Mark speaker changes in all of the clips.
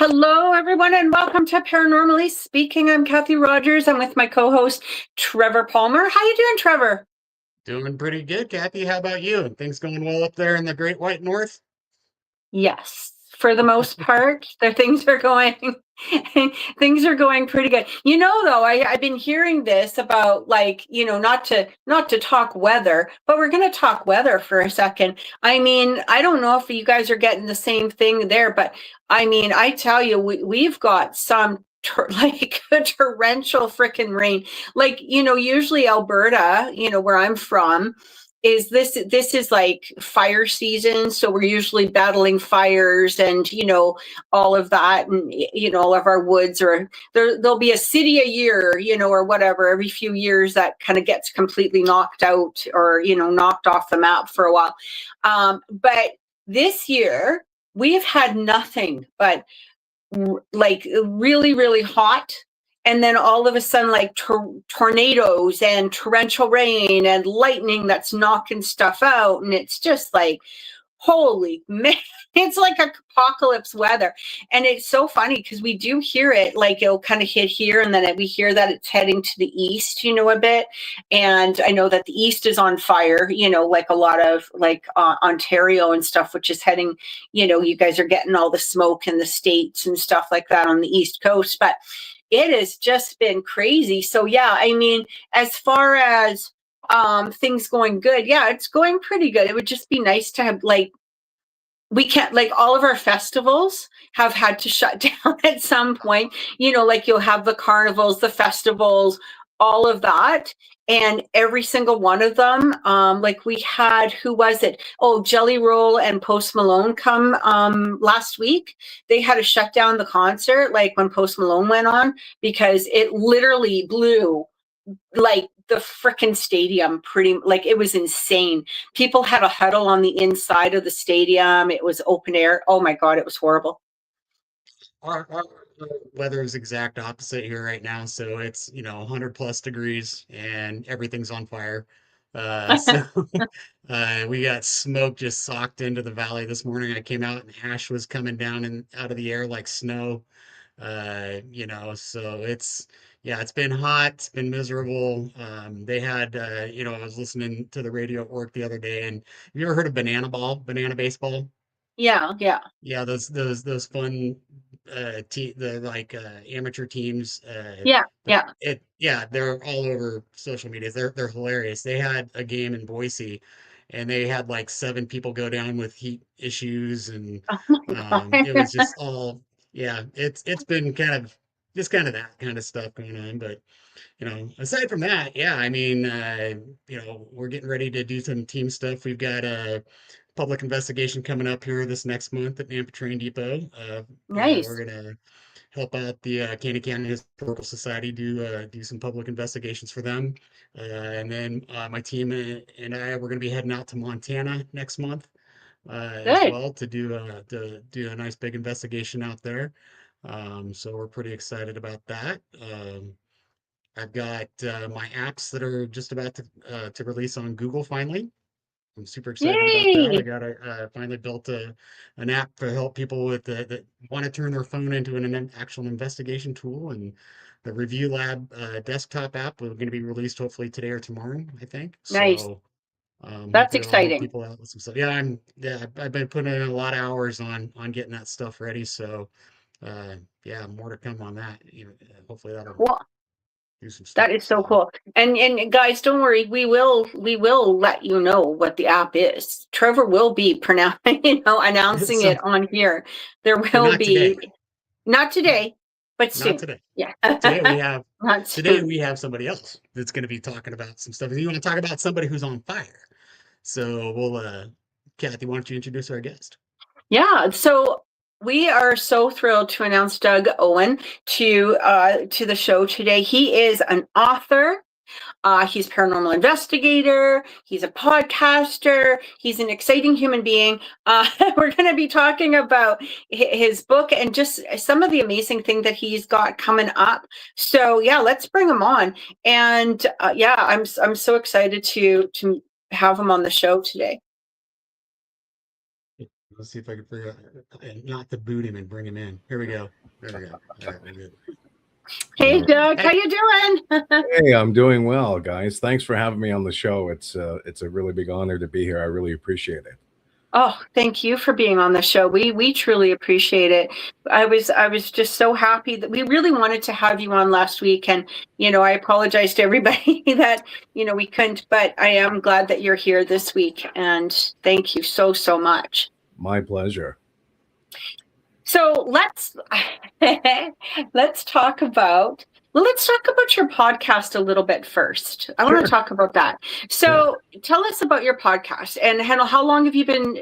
Speaker 1: Hello, everyone, and welcome to Paranormally Speaking. I'm Kathy Rogers. I'm with my co-host, Trevor Palmer. How you doing, Trevor?
Speaker 2: Doing pretty good, Kathy. How about you? Things going well up there in the Great White North?
Speaker 1: Yes, for the most part, things are going things are going pretty good. Though, I've been hearing this about not to talk weather, but we're going to talk weather for a second. I mean, I don't know if you guys are getting the same thing there, but I mean, I tell you, we've got some like torrential freaking rain. Like, usually Alberta, where I'm from, is this is like fire season, so we're usually battling fires and all of that, and all of our woods, or there'll be a city a year, or whatever, every few years that kind of gets completely knocked out, or knocked off the map for a while. But this year we've had nothing but like really, really hot. And then all of a sudden, like tornadoes and torrential rain and lightning that's knocking stuff out. And it's just like, holy man, it's like apocalypse weather. And it's so funny because we do hear it, like it'll kind of hit here, and then we hear that it's heading to the east, a bit. And I know that the east is on fire, like a lot of like Ontario and stuff, which is heading, you guys are getting all the smoke in the States and stuff like that on the East Coast. But it has just been crazy. So yeah, I mean, as far as things going good, yeah, it's going pretty good. It would just be nice to have, like, we can't, like, all of our festivals have had to shut down at some point, like you'll have the carnivals, the festivals, all of that. And every single one of them, like we had, who was it? Oh, Jelly Roll and Post Malone come last week. They had to shut down the concert, like when Post Malone went on, because it literally blew like the frickin' stadium, pretty, like it was insane. People had a huddle on the inside of the stadium. It was open air. Oh my God, it was horrible.
Speaker 2: Our weather is exact opposite here right now, so it's 100 plus degrees and everything's on fire. So we got smoke just socked into the valley this morning. I came out and ash was coming down and out of the air like snow. So it's been hot, it's been miserable. They had, I was listening to the radio at work the other day, and have you ever heard of banana baseball?
Speaker 1: Yeah, yeah,
Speaker 2: Yeah, those fun the like amateur teams.
Speaker 1: yeah,
Speaker 2: But
Speaker 1: yeah.
Speaker 2: yeah, they're all over social media. They're hilarious. They had a game in Boise, and they had like seven people go down with heat issues, and
Speaker 1: Oh my
Speaker 2: it was
Speaker 1: God.
Speaker 2: just all yeah. It's been kind of that kind of stuff going on, but aside from that, yeah, I mean, we're getting ready to do some team stuff. We've got a public investigation coming up here this next month at Nampa Train Depot. We're
Speaker 1: Nice.
Speaker 2: gonna help out the Candy Canyon Historical Society do some public investigations for them, and then my team and I we're gonna be heading out to Montana next month as
Speaker 1: Good.
Speaker 2: well to do a nice big investigation out there. So we're pretty excited about that. I've got my apps that are just about to release on Google finally. I'm super excited about that. I
Speaker 1: Yay.
Speaker 2: got finally built an app to help people that want to turn their phone into an actual investigation tool, and the Review Lab desktop app will going to be released hopefully today or tomorrow, I think.
Speaker 1: Nice.
Speaker 2: So
Speaker 1: That's
Speaker 2: hopefully that'll help
Speaker 1: exciting.
Speaker 2: people out with some stuff. I've been putting in a lot of hours on getting that stuff ready. So yeah, more to come on that. Hopefully that'll
Speaker 1: Cool.
Speaker 2: do some stuff.
Speaker 1: That is so
Speaker 2: So
Speaker 1: cool. And guys, don't worry, we will let you know what the app is. Trevor will be announcing
Speaker 2: so
Speaker 1: it on here. There
Speaker 2: but
Speaker 1: will
Speaker 2: not today.
Speaker 1: be, not today, but
Speaker 2: Not
Speaker 1: soon.
Speaker 2: today.
Speaker 1: Yeah.
Speaker 2: Today we have
Speaker 1: Not
Speaker 2: today
Speaker 1: soon.
Speaker 2: we have somebody else that's going to be talking about some stuff. You want to talk about somebody who's on fire. So Kathy, why don't you introduce our guest?
Speaker 1: Yeah. So we are so thrilled to announce Doug Owen to the show today. He is an author. He's a paranormal investigator. He's a podcaster. He's an exciting human being. We're going to be talking about his book and just some of the amazing things that he's got coming up. So yeah, let's bring him on. And yeah, I'm so excited to have him on the show today.
Speaker 2: Let's see if I can figure out and not to boot him and bring him in. Here we go. There we go. All right, we're good.
Speaker 1: Hey,
Speaker 3: All
Speaker 1: Doug, how
Speaker 2: Hey,
Speaker 1: you doing?
Speaker 3: Hey, I'm doing well, guys. Thanks for having me on the show. It's a really big honor to be here. I really appreciate it.
Speaker 1: Oh, thank you for being on the show. We truly appreciate it. I was just so happy that we really wanted to have you on last week, and I apologize to everybody that we couldn't, but I am glad that you're here this week, and thank you so much.
Speaker 3: My pleasure.
Speaker 1: So let's talk about your podcast a little bit first. I want to
Speaker 3: Sure.
Speaker 1: talk about that.
Speaker 3: Yeah.
Speaker 1: So tell us about your podcast and how long have you been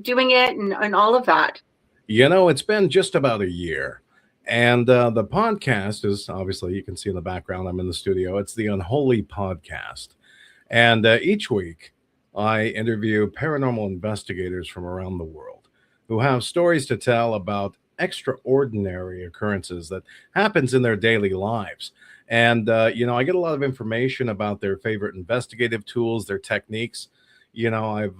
Speaker 1: doing it and all of that?
Speaker 3: It's been just about a year. And the podcast is obviously, you can see in the background, I'm in the studio. It's the Unholy Podcast. And each week, I interview paranormal investigators from around the world who have stories to tell about extraordinary occurrences that happens in their daily lives. And I get a lot of information about their favorite investigative tools, their techniques. I've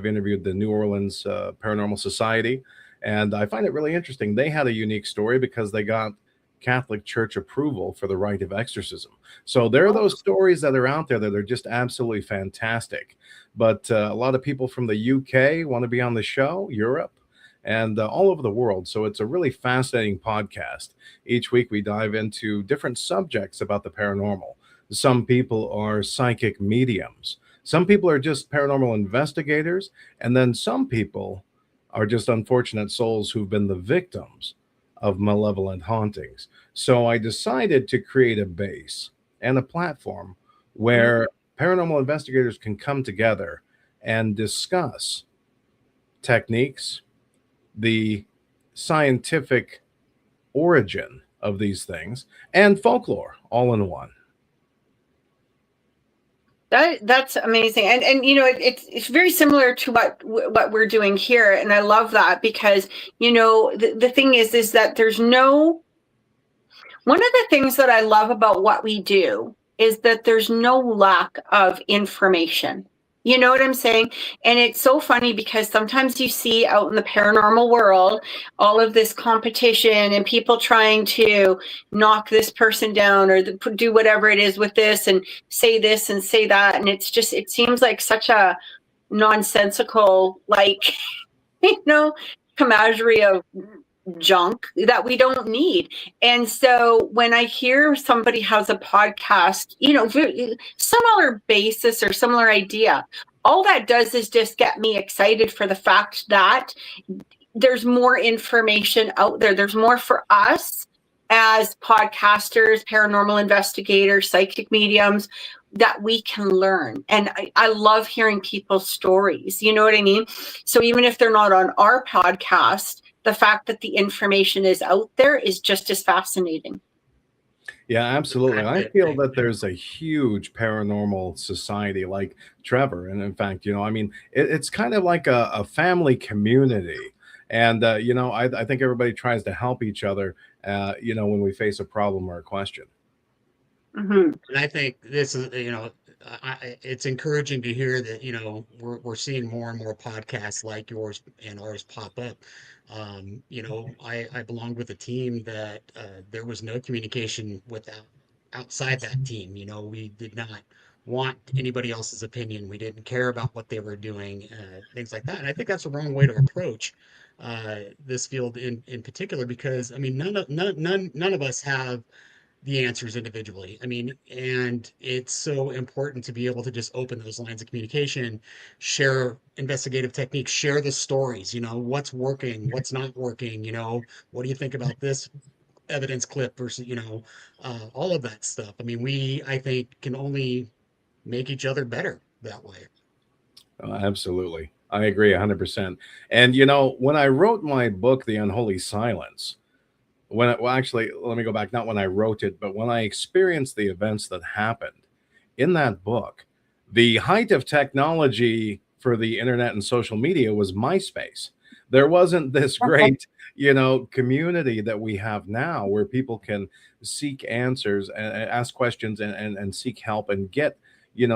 Speaker 3: interviewed the New Orleans Paranormal Society, and I find it really interesting. They had a unique story because they got Catholic Church approval for the rite of exorcism. So there are those stories that are out there that are just absolutely fantastic. But a lot of people from the UK want to be on the show, Europe, and all over the world. So it's a really fascinating podcast. Each week we dive into different subjects about the paranormal. Some people are psychic mediums. Some people are just paranormal investigators. And then some people are just unfortunate souls who've been the victims of malevolent hauntings. So I decided to create a base and a platform where paranormal investigators can come together and discuss techniques, the scientific origin of these things, and folklore all in one.
Speaker 1: That's amazing, and it's very similar to what we're doing here, and I love that because the thing is that there's no one of the things that I love about what we do is that there's no lack of information. You know what I'm saying? And it's so funny because sometimes you see out in the paranormal world all of this competition and people trying to knock this person down or do whatever it is with this and say this and say that. And it seems like such a nonsensical, commandery of junk that we don't need. And so when I hear somebody has a podcast, similar basis or similar idea, all that does is just get me excited for the fact that there's more information out there. There's more for us as podcasters, paranormal investigators, psychic mediums that we can learn. And I love hearing people's stories. You know what I mean? So even if they're not on our podcast, the fact that the information is out there is just as fascinating.
Speaker 3: Yeah, absolutely. I feel that there's a huge paranormal society like Trevor. And in fact, it's kind of like a family community. And, I think everybody tries to help each other, when we face a problem or a question.
Speaker 1: Mm-hmm.
Speaker 2: And I think this is, it's encouraging to hear that, we're seeing more and more podcasts like yours and ours pop up. I belonged with a team that there was no communication outside that team. We did not want anybody else's opinion. We didn't care about what they were doing, things like that. And I think that's the wrong way to approach this field in particular, because I mean, none of us have the answers individually. I mean, and it's so important to be able to just open those lines of communication, share investigative techniques, share the stories, what's working, what's not working, what do you think about this evidence clip versus, all of that stuff. I mean, I think, can only make each other better that way.
Speaker 3: Absolutely. I agree 100%. And, when I wrote my book, The Unholy Silence, actually, let me go back. Not when I wrote it, but when I experienced the events that happened in that book, the height of technology for the internet and social media was MySpace. There wasn't this great, community that we have now where people can seek answers and ask questions and seek help and get,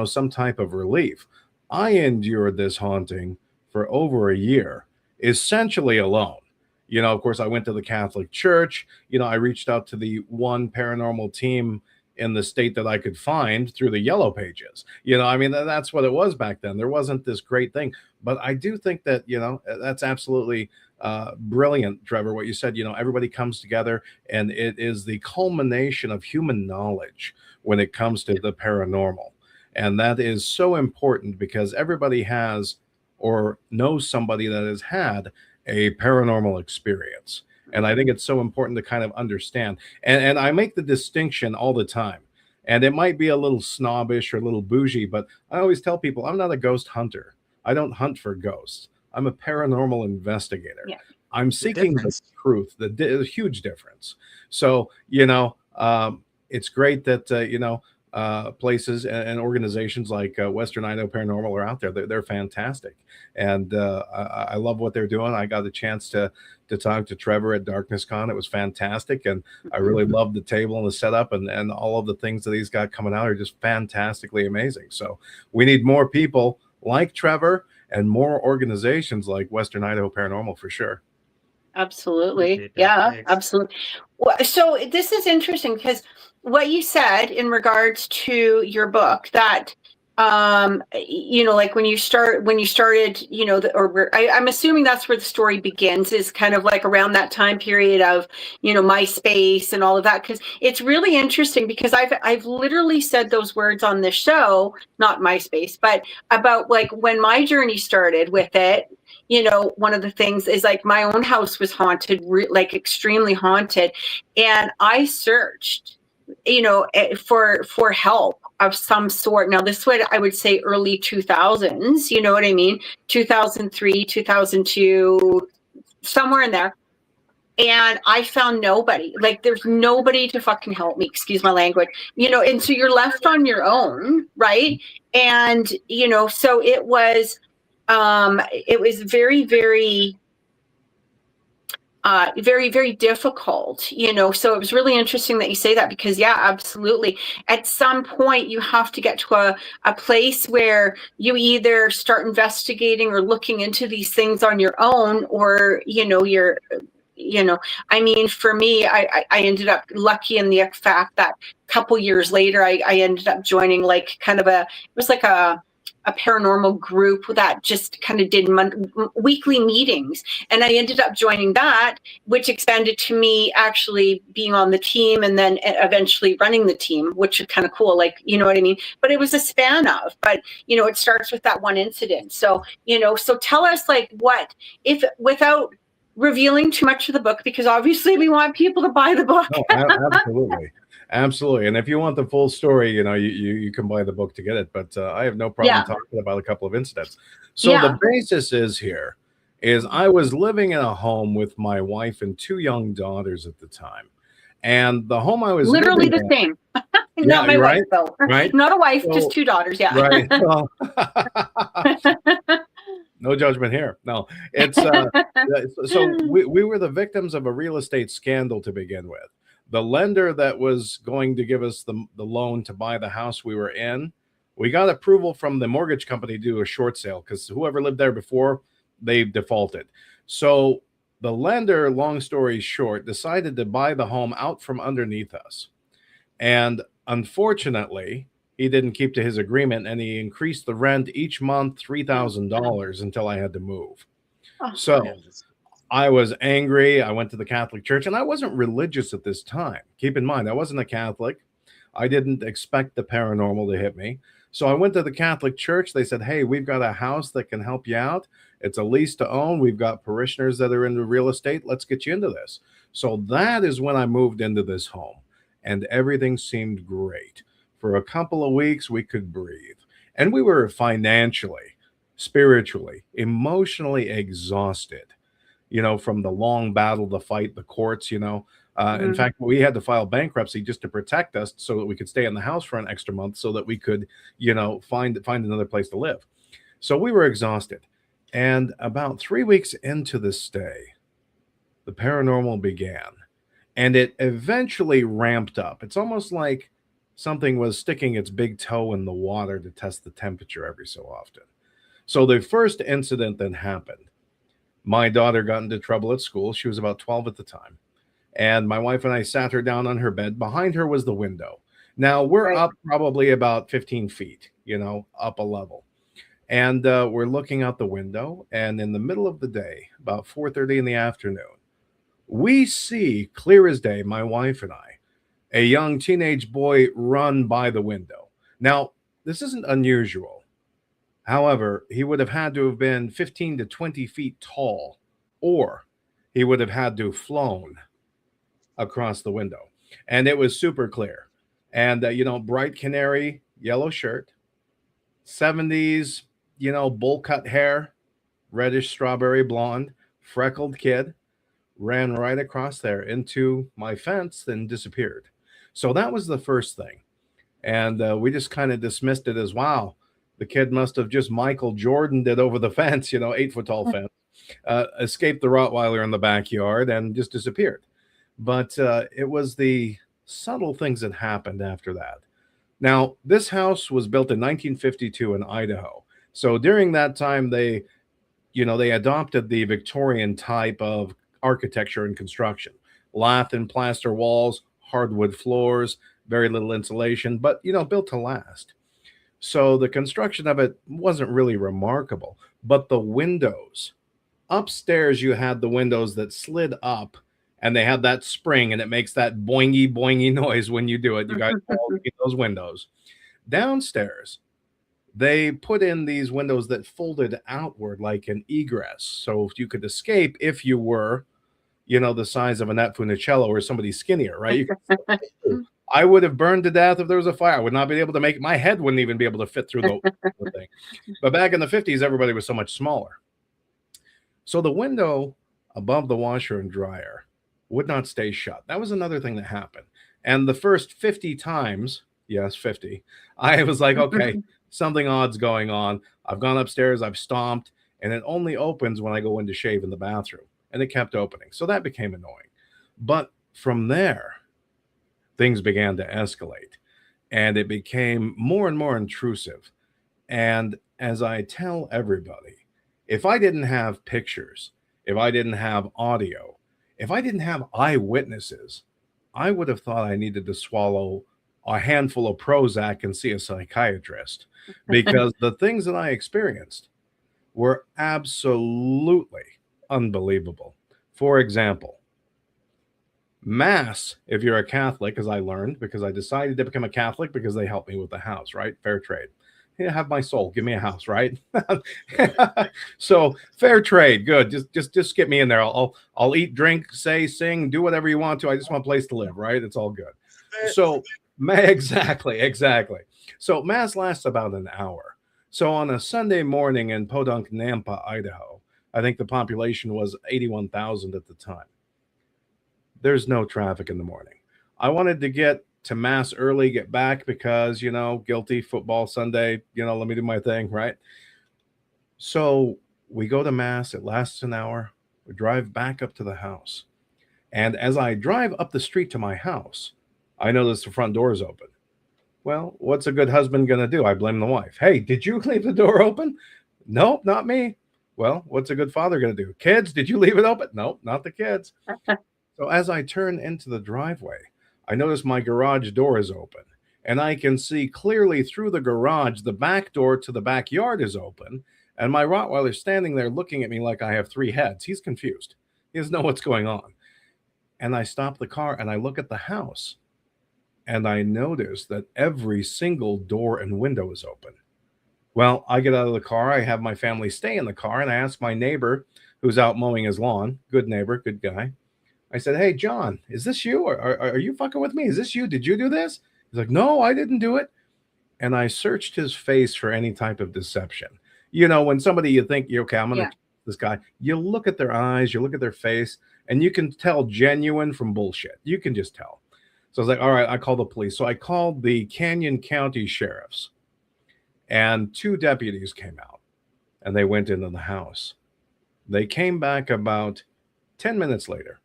Speaker 3: some type of relief. I endured this haunting for over a year. essentially alone. Of course, I went to the Catholic Church. I reached out to the one paranormal team in the state that I could find through the yellow pages. I mean, that's what it was back then. There wasn't this great thing. But I do think that, that's absolutely brilliant, Trevor, what you said. Everybody comes together, and it is the culmination of human knowledge when it comes to the paranormal. And that is so important because everybody has or knows somebody that has had a paranormal experience. And I think it's so important to kind of understand. And I make the distinction all the time. And it might be a little snobbish or a little bougie, but I always tell people I'm not a ghost hunter. I don't hunt for ghosts. I'm a paranormal investigator.
Speaker 1: Yeah.
Speaker 3: I'm seeking the truth, the huge difference. So, it's great that, places and organizations like Western Idaho Paranormal are out there. They're fantastic. And I love what they're doing. I got a chance to talk to Trevor at DarknessCon. It was fantastic. And I really love the table and the setup, and all of the things that he's got coming out are just fantastically amazing. So we need more people like Trevor and more organizations like Western Idaho Paranormal for sure.
Speaker 1: Absolutely. Yeah,
Speaker 2: Thanks.
Speaker 1: absolutely. Well, so this is interesting because what you said in regards to your book that like when you started, I'm assuming that's where the story begins, is kind of like around that time period of, MySpace and all of that. Cause it's really interesting because I've literally said those words on this show, not MySpace, but about like when my journey started with it. One of the things is like my own house was haunted, like extremely haunted. And I searched, for help of some sort. Now this would, I would say early 2000s, you know what I mean? 2003, 2002, somewhere in there. And I found nobody. Like there's nobody to fucking help me, excuse my language, and so you're left on your own, right? And, so it was very, very, very, very difficult, so it was really interesting that you say that because, yeah, absolutely. At some point, you have to get to a place where you either start investigating or looking into these things on your own, or, you're, I mean, for me, I ended up lucky in the fact that a couple years later, I ended up joining like kind of it was like a paranormal group that just kind of did weekly meetings. And I ended up joining that, which expanded to me actually being on the team and then eventually running the team, which is kind of cool. Like, you know what I mean? But it was a span of, but, it starts with that one incident. So, so tell us like what, if without revealing too much of the book, because obviously we want people to buy the book.
Speaker 3: Oh, absolutely. And if you want the full story, you can buy the book to get it. But I have no problem talking about a couple of incidents. So the basis is I was living in a home with my wife and two young daughters at the time. And the home I was
Speaker 1: literally the same. Not my wife, though.
Speaker 3: Right?
Speaker 1: Not a wife, just two daughters. Yeah.
Speaker 3: Right. Well, no judgment here. No, it's so we were the victims of a real estate scandal to begin with. The lender that was going to give us the loan to buy the house we were in, we got approval from the mortgage company to do a short sale because whoever lived there before, they defaulted. So the lender, long story short, decided to buy the home out from underneath us. And unfortunately, he didn't keep to his agreement, and he increased the rent each month $3,000 until I had to move. So I was angry. I went to the Catholic Church, and I wasn't religious at this time. Keep in mind, I wasn't a Catholic. I didn't expect the paranormal to hit me. So I went to the Catholic Church. They said, hey, we've got a house that can help you out. It's a lease to own. We've got parishioners that are into real estate. Let's get you into this. So that is when I moved into this home, and everything seemed great. For a couple of weeks, we could breathe. And we were financially, spiritually, emotionally exhausted, from the long battle, the fight, the courts, In fact, we had to file bankruptcy just to protect us so that we could stay in the house for an extra month so that we could, find another place to live. So we were exhausted. And about 3 weeks into the stay, the paranormal began. And it eventually ramped up. It's almost like something was sticking its big toe in the water to test the temperature every so often. So the first incident that happened, My daughter got into trouble at school. She was about 12 at the time. And my wife and I sat her down on her bed. Behind her was the window. Now we're
Speaker 1: Right.
Speaker 3: up probably about 15 feet, up a level. And we're looking out the window. And in the middle of the day, about 4:30 in the afternoon, we see clear as day, my wife and I, a young teenage boy run by the window. Now, this isn't unusual. However, he would have had to have been 15 to 20 feet tall, or he would have had to have flown across the window. And it was super clear. And, bright canary, yellow shirt, 70s, bowl cut hair, reddish strawberry blonde, freckled kid, ran right across there into my fence, then disappeared. So that was the first thing. And we just kind of dismissed it as, wow, the kid must have just Michael Jordaned it over the fence, 8-foot tall fence, escaped the Rottweiler in the backyard and just disappeared. But it was the subtle things that happened after that. Now, this house was built in 1952 in Idaho. So during that time, they adopted the Victorian type of architecture and construction. Lath and plaster walls, hardwood floors, very little insulation, but, built to last. So the construction of it wasn't really remarkable. But the windows, upstairs, you had the windows that slid up and they had that spring and it makes that boingy, boingy noise when you do it. You guys all need those windows. Downstairs, they put in these windows that folded outward like an egress. So you could escape if you were, the size of Annette Funicello or somebody skinnier, right? I would have burned to death if there was a fire. I would not be able to make, my head wouldn't even be able to fit through the thing. But back in the 50s, everybody was so much smaller. So the window above the washer and dryer would not stay shut. That was another thing that happened. And the first 50 times, yes, 50, I was like, okay, something odd's going on. I've gone upstairs, I've stomped, and it only opens when I go in to shave in the bathroom. And it kept opening. So that became annoying. But from there, things began to escalate. And it became more and more intrusive. And as I tell everybody, if I didn't have pictures, if I didn't have audio, if I didn't have eyewitnesses, I would have thought I needed to swallow a handful of Prozac and see a psychiatrist, because the things that I experienced were absolutely unbelievable. For example, Mass, if you're a Catholic, as I learned, because I decided to become a Catholic because they helped me with the house, right? Fair trade. Yeah, have my soul. Give me a house, right? So fair trade, good. Just get me in there. I'll eat, drink, say, sing, do whatever you want to. I just want a place to live, right? It's all good. So exactly. So Mass lasts about an hour. So on a Sunday morning in Podunk, Nampa, Idaho, I think the population was 81,000 at the time. There's no traffic in the morning. I wanted to get to Mass early, get back because, guilty football Sunday, let me do my thing, right? So we go to Mass. It lasts an hour. We drive back up to the house. And as I drive up the street to my house, I notice the front door is open. Well, what's a good husband going to do? I blame the wife. Hey, did you leave the door open? Nope, not me. Well, what's a good father going to do? Kids, did you leave it open? Nope, not the kids. So as I turn into the driveway, I notice my garage door is open, and I can see clearly through the garage. The back door to the backyard is open, and my Rottweiler's standing there looking at me like I have 3 heads. He's confused. He doesn't know what's going on. And I stop the car, and I look at the house, and I notice that every single door and window is open. Well, I get out of the car. I have my family stay in the car, and I ask my neighbor who's out mowing his lawn, good neighbor, good guy. I said, hey, John, is this you? Or are you fucking with me? Is this you? Did you do this? He's like, no, I didn't do it. And I searched his face for any type of deception. When somebody you think, okay, I'm going to this guy, you look at their eyes, you look at their face, and you can tell genuine from bullshit. You can just tell. So I was like, all right, I call the police. So I called the Canyon County sheriffs, and 2 deputies came out, and they went into the house. They came back about 10 minutes later.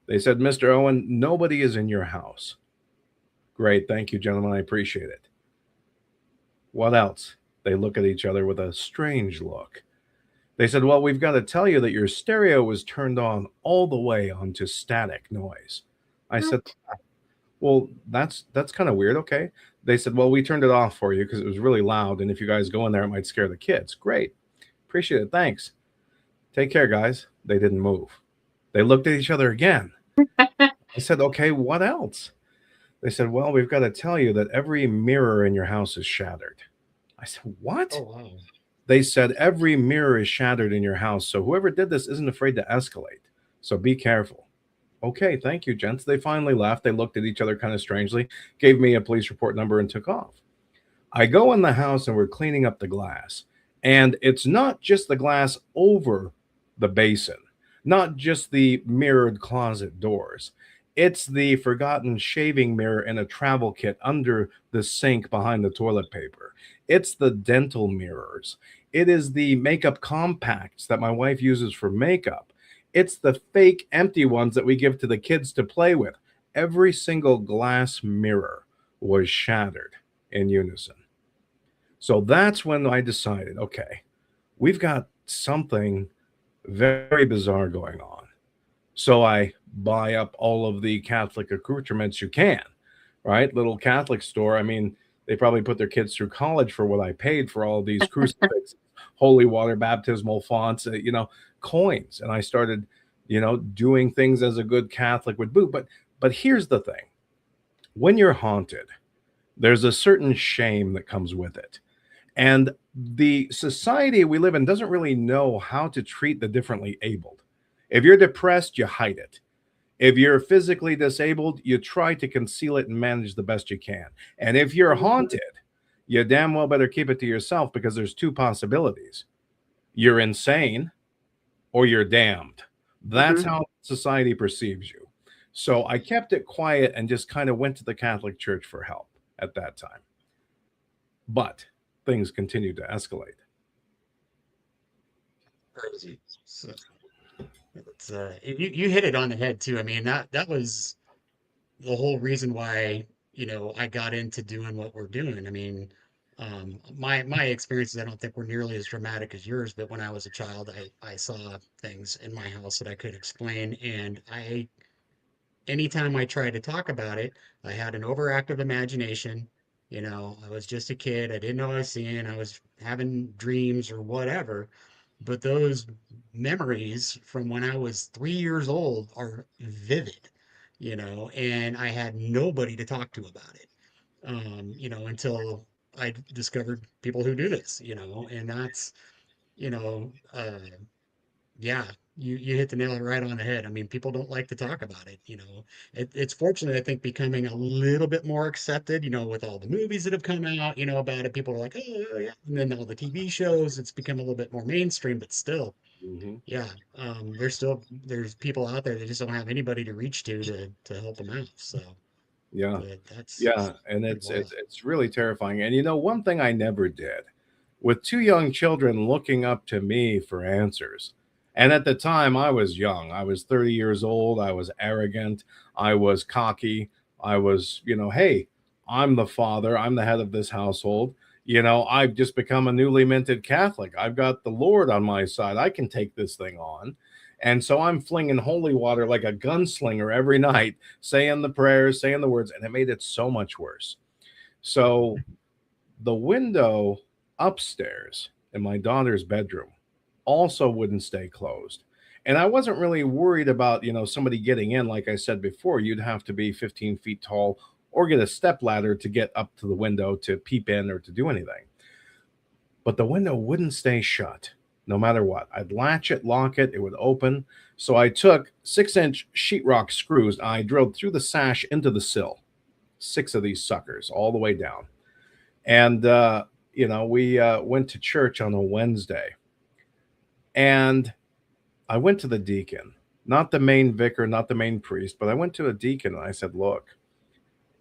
Speaker 3: They said, Mr. Owen, nobody is in your house. Great. Thank you, gentlemen. I appreciate it. What else? They look at each other with a strange look. They said, well, we've got to tell you that your stereo was turned on all the way onto static noise. I said,
Speaker 1: What?
Speaker 3: well, that's kind of weird. Okay. They said, well, we turned it off for you because it was really loud. And if you guys go in there, it might scare the kids. Great. Appreciate it. Thanks. Take care, guys. They didn't move. They looked at each other again. I said, okay, what else? They said, well, we've got to tell you that every mirror in your house is shattered. I said, what?
Speaker 2: Oh, wow.
Speaker 3: They said, every mirror is shattered in your house. So whoever did this isn't afraid to escalate. So be careful. Okay, thank you, gents. They finally left. They looked at each other kind of strangely, gave me a police report number, and took off. I go in the house and we're cleaning up the glass. And it's not just the glass over the basin, not just the mirrored closet doors. It's the forgotten shaving mirror in a travel kit under the sink behind the toilet paper. It's the dental mirrors. It is the makeup compacts that my wife uses for makeup. It's the fake empty ones that we give to the kids to play with. Every single glass mirror was shattered in unison. So that's when I decided, okay, we've got something very bizarre going on. So I buy up all of the Catholic accoutrements you can, right? Little Catholic store. I mean, they probably put their kids through college for what I paid for all these crucifixes, holy water, baptismal fonts, coins. And I started, doing things as a good Catholic would do. But here's the thing. When you're haunted, there's a certain shame that comes with it. And the society we live in doesn't really know how to treat the differently abled. If you're depressed, you hide it. If you're physically disabled, you try to conceal it and manage the best you can. And if you're haunted, you damn well better keep it to yourself, because there's two possibilities. You're insane or you're damned. That's how society perceives you. So I kept it quiet and just kind of went to the Catholic Church for help at that time. But things continued to escalate.
Speaker 2: Crazy. So, it's, you hit it on the head too. I mean, that was the whole reason why, I got into doing what we're doing. I mean, my experiences, I don't think were nearly as dramatic as yours, but when I was a child, I saw things in my house that I could explain, and anytime I tried to talk about it, I had an overactive imagination. I was just a kid. I didn't know what I was seeing. I was having dreams or whatever. But those memories from when I was 3 years old are vivid, and I had nobody to talk to about it, until I discovered people who do this, and that's, you know, uh, yeah, you hit the nail right on the head. I mean, people don't like to talk about it, it's fortunate, I think, becoming a little bit more accepted, with all the movies that have come out, about it. People are like, oh, yeah. And then all the TV shows, it's become a little bit more mainstream, but still,
Speaker 3: Mhm.
Speaker 2: yeah, there's people out there that just don't have anybody to reach to help them out. So
Speaker 3: Yeah.
Speaker 2: that's
Speaker 3: Yeah. And
Speaker 2: pretty
Speaker 3: it's
Speaker 2: wild.
Speaker 3: it's it's really terrifying. And one thing I never did, with two young children looking up to me for answers. And at the time I was young. I was 30 years old. I was arrogant. I was cocky. I was, hey, I'm the father. I'm the head of this household. I've just become a newly minted Catholic. I've got the Lord on my side. I can take this thing on. And so I'm flinging holy water like a gunslinger every night, saying the prayers, saying the words, and it made it so much worse. So the window upstairs in my daughter's bedroom also wouldn't stay closed. And I wasn't really worried about, somebody getting in. Like I said before, you'd have to be 15 feet tall or get a step ladder to get up to the window to peep in or to do anything. But the window wouldn't stay shut no matter what. I'd latch it, lock it, it would open. So I took 6-inch sheetrock screws. I drilled through the sash into the sill, 6 of these suckers all the way down. And, we went to church on a Wednesday. And I went to the deacon, not the main vicar, not the main priest, but I went to a deacon and I said, look,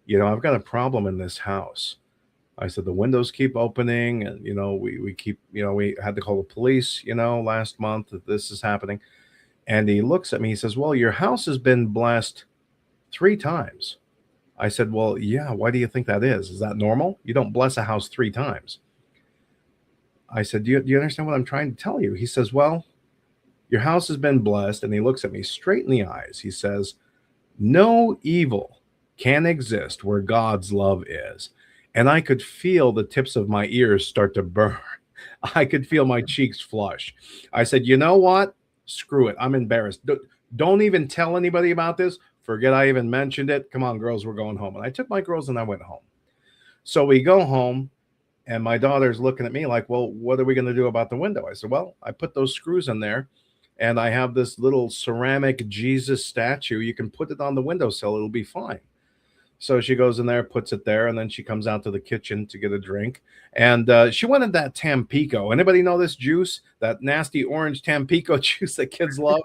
Speaker 3: I've got a problem in this house. I said, the windows keep opening and, we keep, we had to call the police, last month that this is happening. And he looks at me, he says, well, your house has been blessed 3 times. I said, well, yeah, why do you think that is? Is that normal? You don't bless a house 3 times. I said, do you understand what I'm trying to tell you? He says, well, your house has been blessed. And he looks at me straight in the eyes. He says, no evil can exist where God's love is. And I could feel the tips of my ears start to burn. I could feel my cheeks flush. I said, you know what? Screw it. I'm embarrassed. Don't even tell anybody about this. Forget I even mentioned it. Come on, girls, we're going home. And I took my girls and I went home. So we go home and my daughter's looking at me like, well, what are we going to do about the window? I said, well, I put those screws in there and I have this little ceramic Jesus statue. You can put it on the windowsill. It'll be fine. So she goes in there, puts it there, and then she comes out to the kitchen to get a drink. And she wanted that Tampico. Anybody know this juice? That nasty orange Tampico juice that kids love?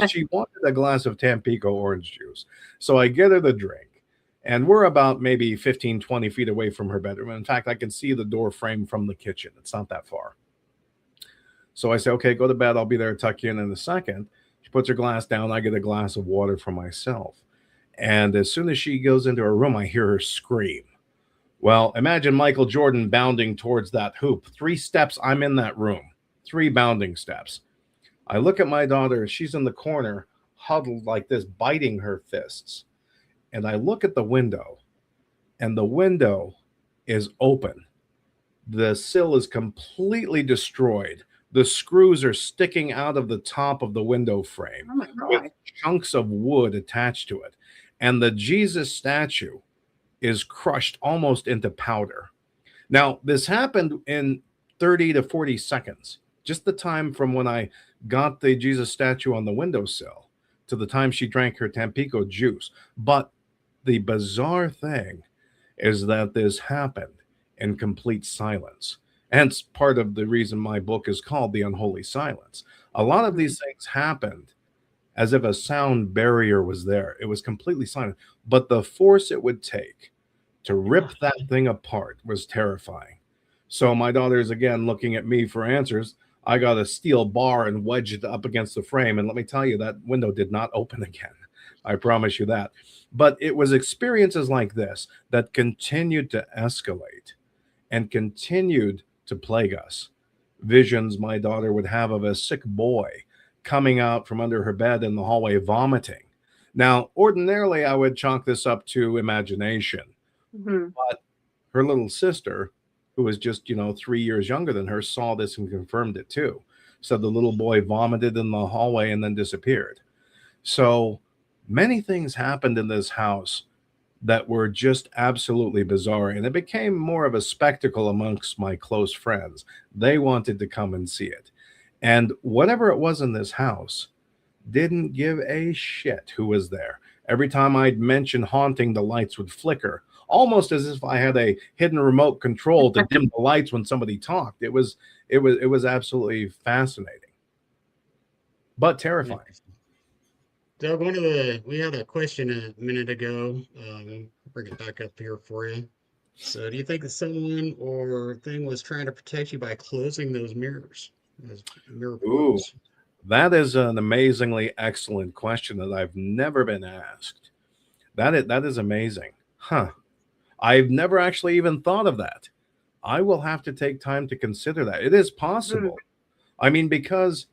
Speaker 3: She wanted a glass of Tampico orange juice. So I get her the drink. And we're about maybe 15, 20 feet away from her bedroom. In fact, I can see the door frame from the kitchen. It's not that far. So I say, okay, go to bed. I'll be there to tuck you in a second. She puts her glass down. I get a glass of water for myself. And as soon as she goes into her room, I hear her scream. Well, imagine Michael Jordan bounding towards that hoop. 3 steps, I'm in that room. 3 bounding steps. I look at my daughter. She's in the corner, huddled like this, biting her fists. And I look at the window, and the window is open. The sill is completely destroyed. The screws are sticking out of the top of the window frame with chunks of wood attached to it. And the Jesus statue is crushed almost into powder. Now, this happened in 30 to 40 seconds, just the time from when I got the Jesus statue on the windowsill to the time she drank her Tampico juice. But the bizarre thing is that this happened in complete silence. Hence, part of the reason my book is called The Unholy Silence. A lot of these things happened as if a sound barrier was there. It was completely silent. But the force it would take to rip that thing apart was terrifying. So my daughter is again looking at me for answers. I got a steel bar and wedged it up against the frame. And let me tell you, that window did not open again. I promise you that. But it was experiences like this that continued to escalate and continued to plague us. Visions my daughter would have of a sick boy coming out from under her bed in the hallway vomiting. Now, ordinarily, I would chalk this up to imagination. But her little sister, who was just, 3 years younger than her, saw this and confirmed it too. So the little boy vomited in the hallway and then disappeared. So many things happened in this house that were just absolutely bizarre. And it became more of a spectacle amongst my close friends. They wanted to come and see it. And whatever it was in this house didn't give a shit who was there. Every time I'd mention haunting, the lights would flicker, almost as if I had a hidden remote control to dim the lights when somebody talked. It was absolutely fascinating, but terrifying.
Speaker 2: Doug, we had a question a minute ago. Bring it back up here for you. So do you think that someone or thing was trying to protect you by closing those mirrors? Those mirror portals?
Speaker 3: That is an amazingly excellent question that I've never been asked. That is amazing. Huh. I've never actually even thought of that. I will have to take time to consider that. It is possible. I mean, because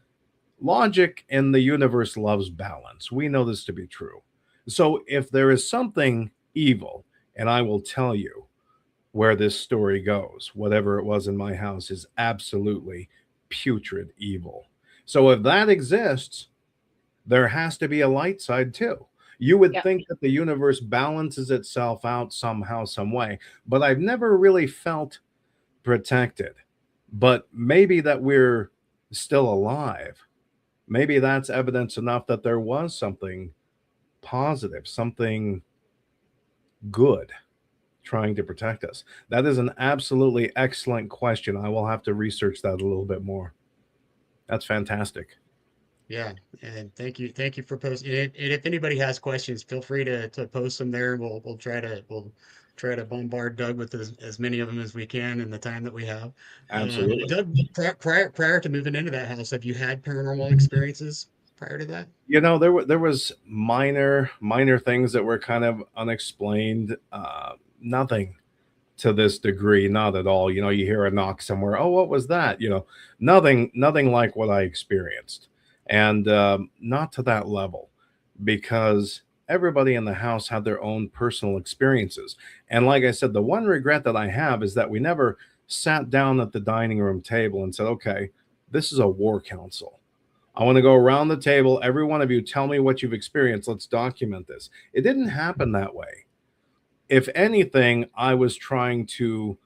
Speaker 3: logic in the universe loves balance. We know this to be true. So if there is something evil, and I will tell you where this story goes, whatever it was in my house is absolutely putrid evil. So if that exists, there has to be a light side too. You would think that the universe balances itself out somehow, some way, but I've never really felt protected. But maybe that we're still alive. Maybe that's evidence enough that there was something positive, something good trying to protect us. That is an absolutely excellent question. I will have to research that a little bit more. That's fantastic.
Speaker 2: Yeah, and thank you for posting it. And if anybody has questions, feel free to post them there. We'll try to bombard Doug with as many of them as we can in the time that we have.
Speaker 3: Absolutely.
Speaker 2: Doug, prior to moving into that house, have you had paranormal experiences prior to that?
Speaker 3: There was minor things that were kind of unexplained. Nothing to this degree, not at all. You hear a knock somewhere. Oh, what was that? Nothing like what I experienced, and not to that level, because everybody in the house had their own personal experiences. And like I said, the one regret that I have is that we never sat down at the dining room table and said, okay, this is a war council. I want to go around the table. Every one of you tell me what you've experienced. Let's document this. It didn't happen that way. If anything, I was trying to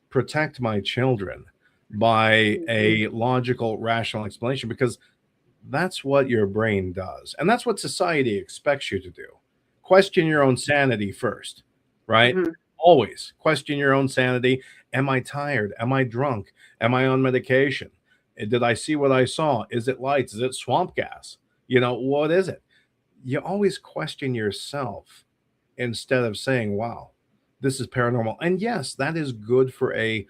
Speaker 3: protect my children by a logical, rational explanation, because that's what your brain does. And that's what society expects you to do. Question your own sanity first, right?
Speaker 1: Mhm.
Speaker 3: Always question your own sanity. Am I tired? Am I drunk? Am I on medication? Did I see what I saw? Is it lights? Is it swamp gas? What is it? You always question yourself instead of saying, wow, this is paranormal. And yes, that is good for a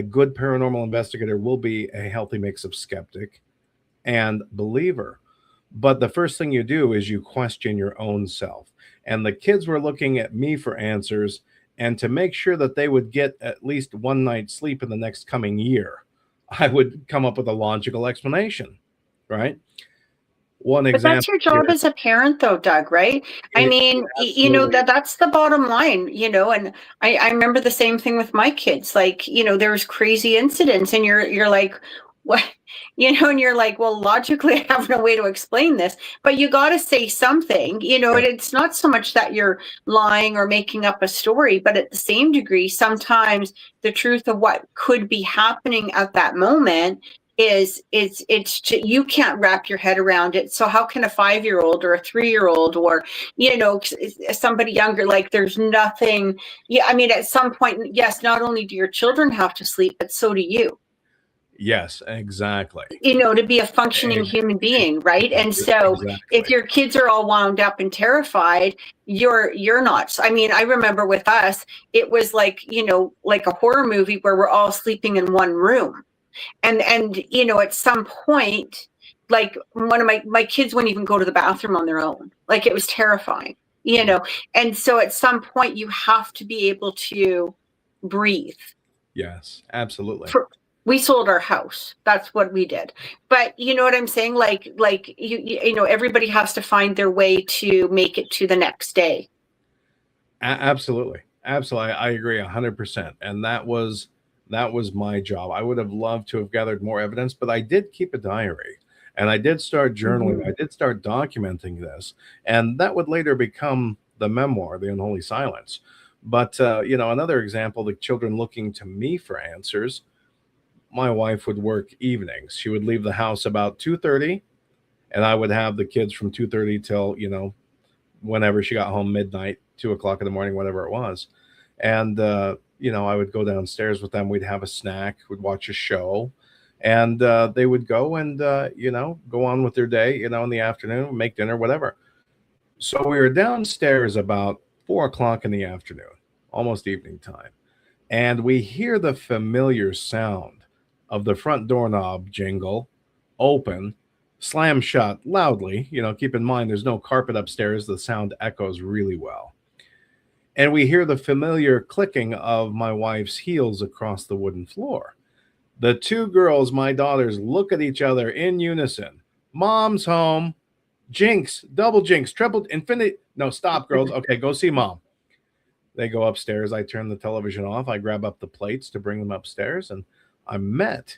Speaker 3: good paranormal investigator will be a healthy mix of skeptic and believer. But the first thing you do is you question your own self. And the kids were looking at me for answers, and to make sure that they would get at least one night's sleep in the next coming year, I would come up with a logical explanation, right? One
Speaker 1: But
Speaker 3: example
Speaker 1: that's your job as a parent, though, Doug, right? I mean, that's the bottom line, and I remember the same thing with my kids. Like, there's crazy incidents, and you're like, what, and you're like, well, logically, I have no way to explain this, but you got to say something, and it's not so much that you're lying or making up a story, but at the same degree, sometimes the truth of what could be happening at that moment you can't wrap your head around it. So how can a 5-year-old or a 3-year-old or somebody younger, like, there's nothing. I mean, at some point, yes, not only do your children have to sleep, but so do you.
Speaker 3: Yes, exactly.
Speaker 1: To be a functioning human being, right? And so if your kids are all wound up and terrified, you're not. I mean, I remember with us, it was like a horror movie where we're all sleeping in one room. And at some point, like, one of my kids wouldn't even go to the bathroom on their own. Like, it was terrifying, and so at some point you have to be able to breathe.
Speaker 3: Yes, absolutely.
Speaker 1: We sold our house. That's what we did. But you know what I'm saying? Like everybody has to find their way to make it to the next day.
Speaker 3: Absolutely. I agree 100%. And that was my job. I would have loved to have gathered more evidence, but I did keep a diary, and I did start journaling.
Speaker 1: Mm-hmm.
Speaker 3: I did start documenting this, and that would later become the memoir, The Unholy Silence. But another example, the children looking to me for answers. My wife would work evenings. She would leave the house about 2:30, and I would have the kids from 2:30 till whenever she got home, midnight, 2 o'clock in the morning, whatever it was. And I would go downstairs with them. We'd have a snack, we'd watch a show, and they would go and go on with their day, in the afternoon, make dinner, whatever. So we were downstairs about 4 o'clock in the afternoon, almost evening time, and we hear the familiar sound of the front doorknob jingle, open, slam shut loudly. Keep in mind there's no carpet upstairs. The sound echoes really well. And we hear the familiar clicking of my wife's heels across the wooden floor. The two girls, my daughters, look at each other in unison. Mom's home. Jinx, double jinx, triple infinity. No, stop, girls. Okay, go see mom. They go upstairs. I turn the television off. I grab up the plates to bring them upstairs, and I'm met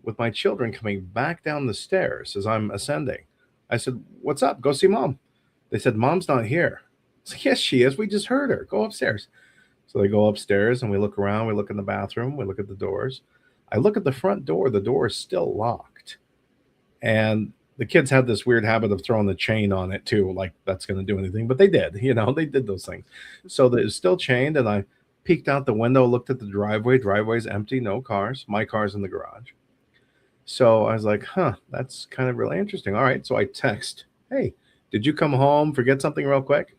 Speaker 3: with my children coming back down the stairs as I'm ascending. I said, "What's up? Go see mom." They said, "Mom's not here." I said, "Yes, she is. We just heard her. Go upstairs." So they go upstairs, and we look around. We look in the bathroom. We look at the doors. I look at the front door. The door is still locked. And the kids had this weird habit of throwing the chain on it too, like that's going to do anything. But they did, they did those things. So it's still chained, and I peeked out the window, looked at the driveway. Driveway's empty, no cars. My car's in the garage. So I was like, that's kind of really interesting. All right. So I text, "Hey, did you come home, forget something real quick?"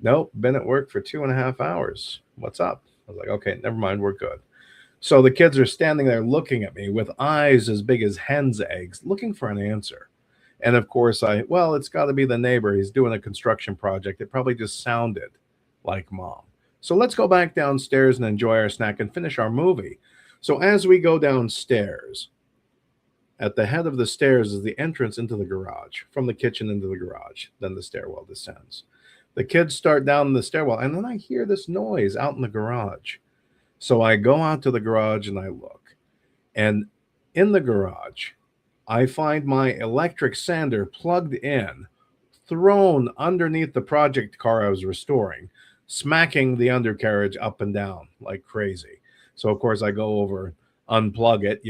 Speaker 3: "Nope, been at work for 2.5 hours. What's up?" I was like, "Okay, never mind. We're good." So the kids are standing there looking at me with eyes as big as hen's eggs, looking for an answer. And of course it's got to be the neighbor. He's doing a construction project. It probably just sounded like mom. So let's go back downstairs and enjoy our snack and finish our movie. So as we go downstairs, at the head of the stairs is the entrance into the garage, from the kitchen into the garage. Then the stairwell descends. The kids start down the stairwell, and then I hear this noise out in the garage. So I go out to the garage and I look. And in the garage, I find my electric sander plugged in, thrown underneath the project car I was restoring, smacking the undercarriage up and down like crazy. So, of course, I go over, unplug it,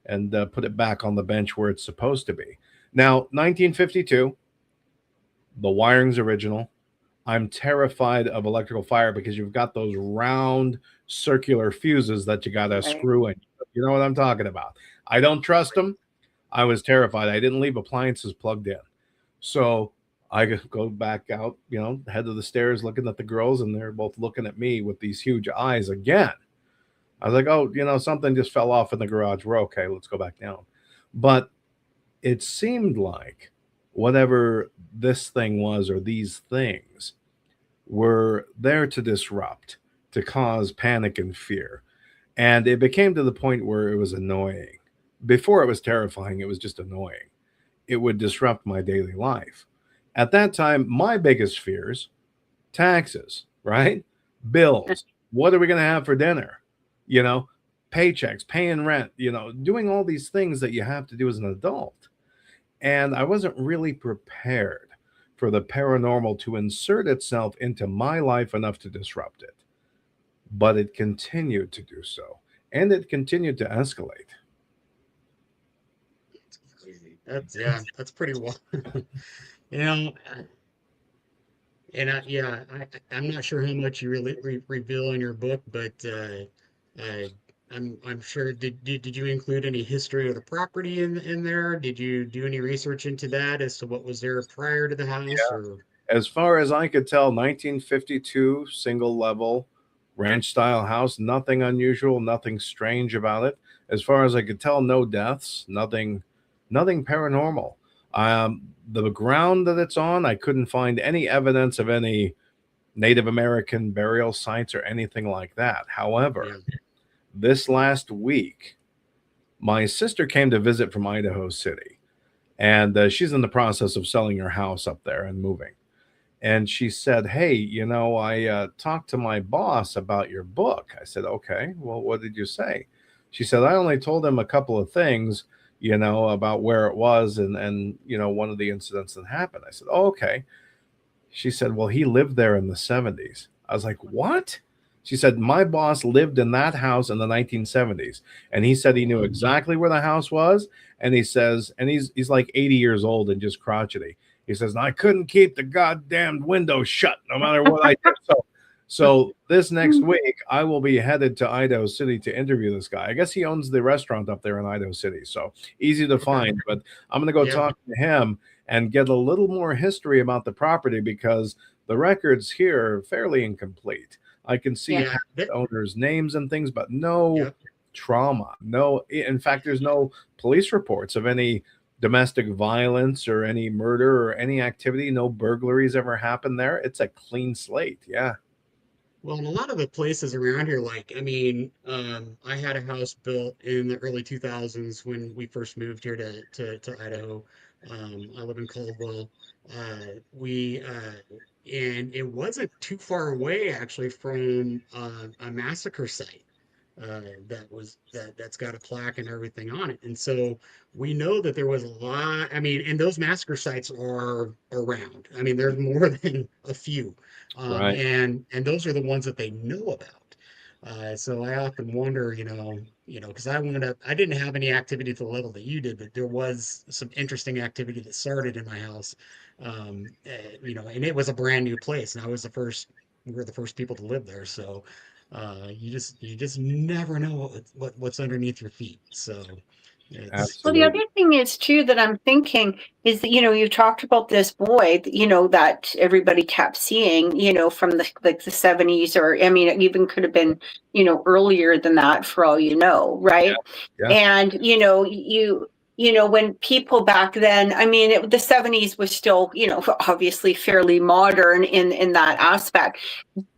Speaker 3: and put it back on the bench where it's supposed to be. Now, 1952, the wiring's original. I'm terrified of electrical fire because you've got those round circular fuses that you got to screw in. You know what I'm talking about. I don't trust them. I was terrified. I didn't leave appliances plugged in. So I go back out, head of the stairs looking at the girls, and they're both looking at me with these huge eyes again. I was like, oh, something just fell off in the garage. We're okay. Let's go back down. But it seemed like whatever this thing was, or these things, were there to disrupt, to cause panic and fear. And it became to the point where it was annoying. Before it was terrifying, it was just annoying. It would disrupt my daily life. At that time, my biggest fears, taxes, right? Bills. What are we going to have for dinner? Paychecks, paying rent, doing all these things that you have to do as an adult. And I wasn't really prepared for the paranormal to insert itself into my life enough to disrupt it. But it continued to do so, and it continued to escalate.
Speaker 2: That's pretty wild. And I'm not sure how much you really reveal in your book, but I'm sure. Did you include any history of the property in there? Did you do any research into that as to what was there prior to the house?
Speaker 3: Yeah.
Speaker 2: Or
Speaker 3: As far as I could tell, 1952 single level ranch style house. Nothing unusual, nothing strange about it. As far as I could tell, no deaths, nothing paranormal. The ground that it's on, I couldn't find any evidence of any Native American burial sites or anything like that. However, this last week, my sister came to visit from Idaho City, and she's in the process of selling her house up there and moving. And she said, hey, I talked to my boss about your book. I said, okay, well, what did you say? She said, I only told him a couple of things, about where it was and one of the incidents that happened. I said, oh, okay. She said, well, he lived there in the 70s. I was like, what? She said, my boss lived in that house in the 1970s. And he said he knew exactly where the house was. And he says, and he's like 80 years old and just crotchety. He says, I couldn't keep the goddamn window shut no matter what I did. So this next week, I will be headed to Idaho City to interview this guy. I guess he owns the restaurant up there in Idaho City. So easy to find. But I'm going to go talk to him and get a little more history about the property, because the records here are fairly incomplete. I can see owners' names and things, but no trauma. No, in fact, there's no police reports of any domestic violence or any murder or any activity. No burglaries ever happened there. It's a clean slate. Yeah.
Speaker 2: Well, in a lot of the places around here, I had a house built in the early 2000s when we first moved here to Idaho. I live in Caldwell. And it wasn't too far away actually from a massacre site that's got a plaque and everything on it. And so we know that there was a lot. I mean, and those massacre sites are around. I mean, there's more than a few,
Speaker 3: Right.
Speaker 2: and those are the ones that they know about. So I often wonder, because I didn't have any activity to the level that you did, but there was some interesting activity that started in my house, and it was a brand new place, and we were the first people to live there. So you just never know what's underneath your feet. So it's
Speaker 1: Well, the other thing is too that I'm thinking is that you talked about this boy that everybody kept seeing from the 70s, or I mean it even could have been earlier than that for all right?
Speaker 3: Yeah.
Speaker 1: And when people back then, I mean the 70s was still obviously fairly modern in that aspect.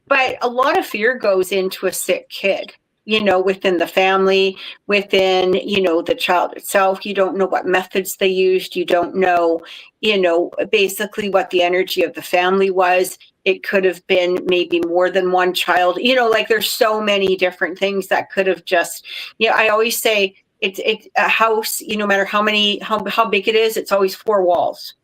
Speaker 1: But a lot of fear goes into a sick kid, within the family, within, the child itself. You don't know what methods they used. You don't know, basically what the energy of the family was. It could have been maybe more than one child, like there's so many different things that could have just, I always say it's a house, no matter how big it is, it's always four walls.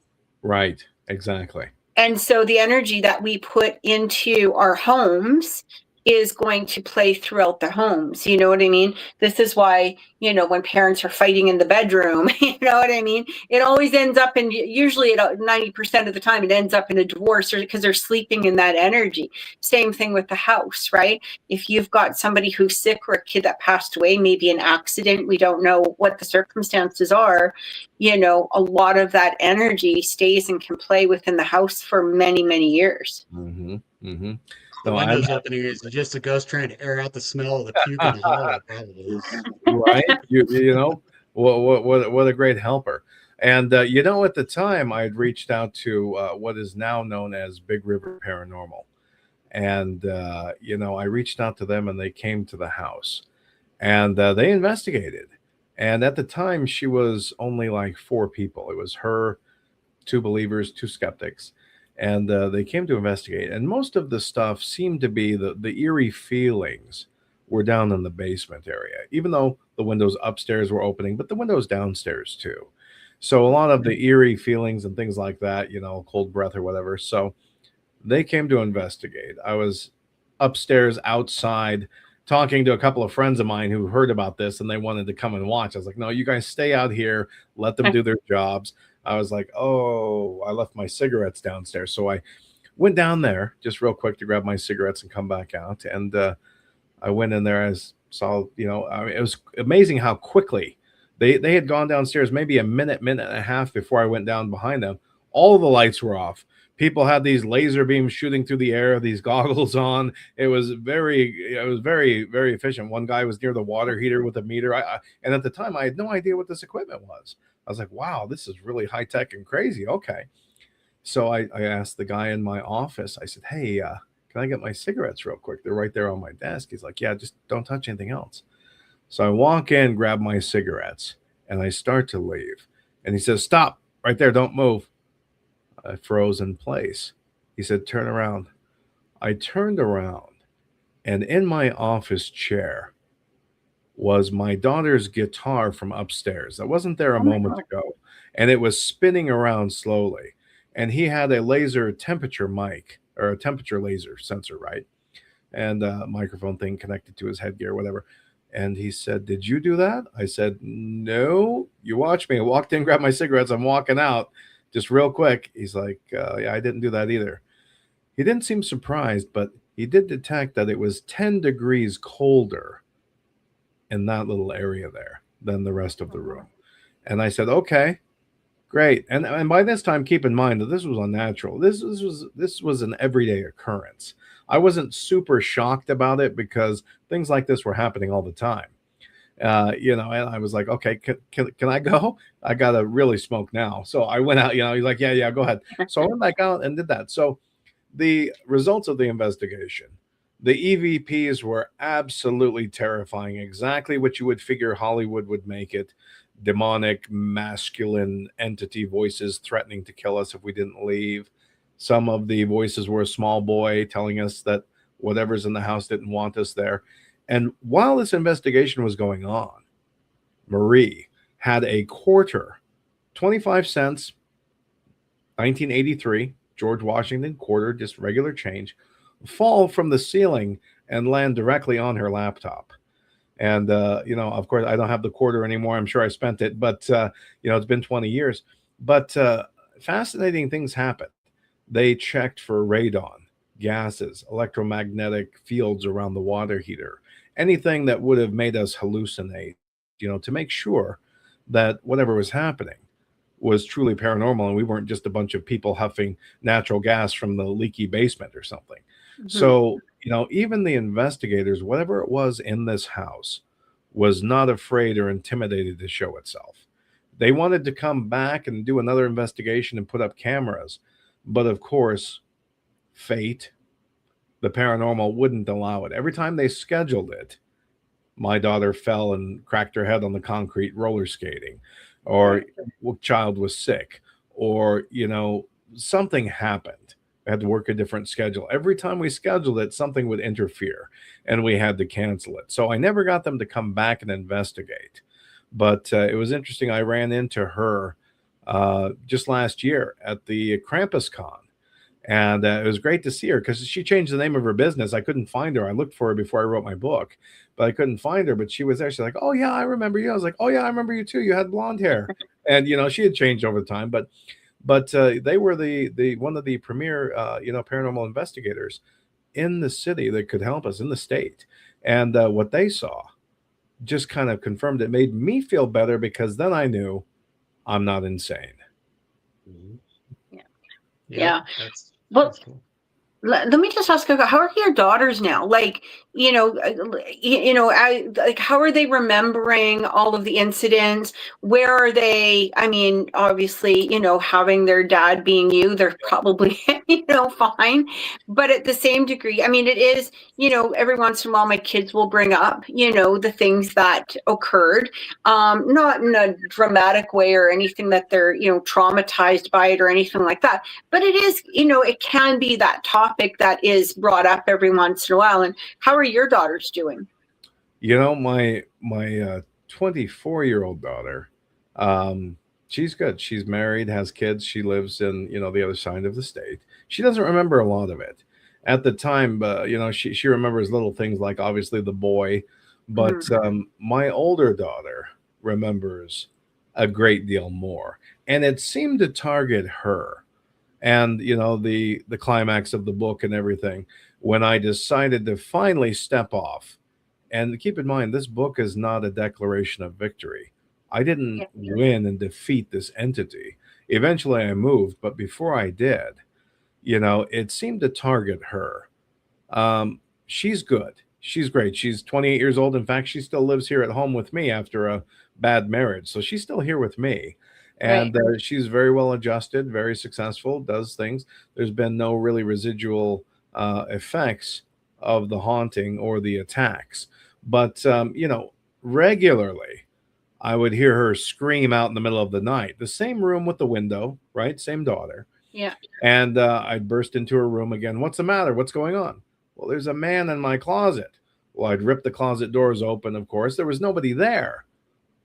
Speaker 3: Right. Exactly.
Speaker 1: And so the energy that we put into our homes is going to play throughout the homes. You know what I mean? This is why, when parents are fighting in the bedroom, you know what I mean? It always ends up in, usually 90% of the time, it ends up in a divorce, or because they're sleeping in that energy. Same thing with the house, right? If you've got somebody who's sick, or a kid that passed away, maybe an accident, we don't know what the circumstances are, a lot of that energy stays and can play within the house for many, many years.
Speaker 3: Mm-hmm. Mm-hmm.
Speaker 2: The windows opening is just a ghost trying to air out the smell of the puke in the hallway, probably.
Speaker 3: Right? You know, what a great helper. And at the time, I had reached out to what is now known as Big River Paranormal, and I reached out to them, and they came to the house, and they investigated. And at the time, she was only like four people. It was her, two believers, two skeptics, and they came to investigate. And most of the stuff seemed to be the eerie feelings were down in the basement area, even though the windows upstairs were opening, but the windows downstairs too. So a lot of the eerie feelings and things like that, cold breath or whatever. So they came to investigate. I was upstairs outside talking to a couple of friends of mine who heard about this and they wanted to come and watch. I was like, no, you guys stay out here, let them do their jobs. I was like, oh, I left my cigarettes downstairs. So I went down there just real quick to grab my cigarettes and come back out. And I went in there, as saw, it was amazing how quickly they had gone downstairs, maybe a minute and a half before I went down behind them. All the lights were off. People had these laser beams shooting through the air, these goggles on. It was very, very efficient. One guy was near the water heater with a meter. And at the time, I had no idea what this equipment was. I was like, wow, this is really high tech and crazy. Okay. So I asked the guy in my office, I said, hey, can I get my cigarettes real quick? They're right there on my desk. He's like, yeah, just don't touch anything else. So I walk in, grab my cigarettes, and I start to leave. And he says, stop right there. Don't move. I froze in place. He said, turn around. I turned around, and in my office chair was my daughter's guitar from upstairs that wasn't there a moment ago, and it was spinning around slowly. And he had a laser temperature mic, or a temperature laser sensor, right? And a microphone thing connected to his headgear, whatever. And he said, did you do that? I said, no, you watch me. I walked in, grabbed my cigarettes. I'm walking out just real quick. He's like, yeah, I didn't do that either. He didn't seem surprised, but he did detect that it was 10 degrees colder in that little area there than the rest of the room. And I said, okay, great. And by this time, keep in mind that this was unnatural. This was an everyday occurrence. I wasn't super shocked about it because things like this were happening all the time. And I was like, okay, can I go? I gotta really smoke now. So I went out, he's like, yeah, go ahead. So I went back out and did that. So the results of the investigation, the EVPs were absolutely terrifying. Exactly what you would figure Hollywood would make it. Demonic, masculine entity voices threatening to kill us if we didn't leave. Some of the voices were a small boy telling us that whatever's in the house didn't want us there. And while this investigation was going on, Marie had a quarter, 25 cents, 1983, George Washington quarter, just regular change, fall from the ceiling and land directly on her laptop. And, of course, I don't have the quarter anymore. I'm sure I spent it, but, it's been 20 years. But fascinating things happened. They checked for radon, gases, electromagnetic fields around the water heater, anything that would have made us hallucinate, to make sure that whatever was happening was truly paranormal and we weren't just a bunch of people huffing natural gas from the leaky basement or something. Mm-hmm. So, even the investigators, whatever it was in this house, was not afraid or intimidated to show itself. They wanted to come back and do another investigation and put up cameras. But of course, fate, the paranormal wouldn't allow it. Every time they scheduled it, my daughter fell and cracked her head on the concrete roller skating, or a child was sick, or, something happened. We had to work a different schedule. Every time we scheduled it, something would interfere and we had to cancel it. So I never got them to come back and investigate. But it was interesting. I ran into her just last year at the Krampus Con. And it was great to see her because she changed the name of her business. I couldn't find her. I looked for her before I wrote my book, but I couldn't find her. But she was there. She's like, "Oh yeah, I remember you." I was like, "Oh yeah, I remember you too. You had blonde hair." And she had changed over time. But they were the one of the premier paranormal investigators in the city that could help us in the state. And what they saw just kind of confirmed it. Made me feel better because then I knew I'm not insane.
Speaker 1: Yeah.
Speaker 2: That's cool.
Speaker 1: Let me just ask you, how are your daughters now? Like, how are they remembering all of the incidents? Where are they? I mean, obviously, having their dad being you, they're probably, fine. But at the same degree, I mean, it is, every once in a while, my kids will bring up, the things that occurred, not in a dramatic way or anything that they're, traumatized by it or anything like that. But it is, it can be that topic that is brought up every once in a while. And how are your daughters doing?
Speaker 3: My 24-year-old daughter, she's good. She's married, has kids. She lives in the other side of the state. She doesn't remember a lot of it at the time, but she remembers little things like obviously the boy. But my older daughter remembers a great deal more, and it seemed to target her. And the climax of the book and everything, when I decided to finally step off. And keep in mind, this book is not a declaration of victory. I didn't win and defeat this entity. Eventually I moved, but before I did, it seemed to target her. She's good. She's great. She's 28 years old. In fact, she still lives here at home with me after a bad marriage. So she's still here with me. And she's very well adjusted, very successful, does things. There's been no really residual effects of the haunting or the attacks. But, regularly I would hear her scream out in the middle of the night. The same room with the window, right? Same daughter.
Speaker 1: Yeah.
Speaker 3: And I'd burst into her room again. "What's the matter? What's going on?" "Well, there's a man in my closet." Well, I'd rip the closet doors open, of course. There was nobody there.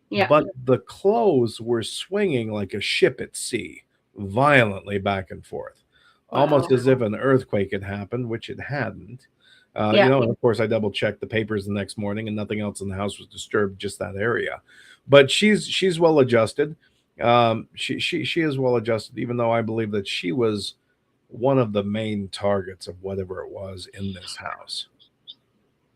Speaker 1: Yeah.
Speaker 3: But the clothes were swinging like a ship at sea, violently back and forth, almost as if an earthquake had happened, which it hadn't. And of course, I double-checked the papers the next morning, and nothing else in the house was disturbed, just that area. But she's well adjusted. She is well adjusted, even though I believe that she was one of the main targets of whatever it was in this house.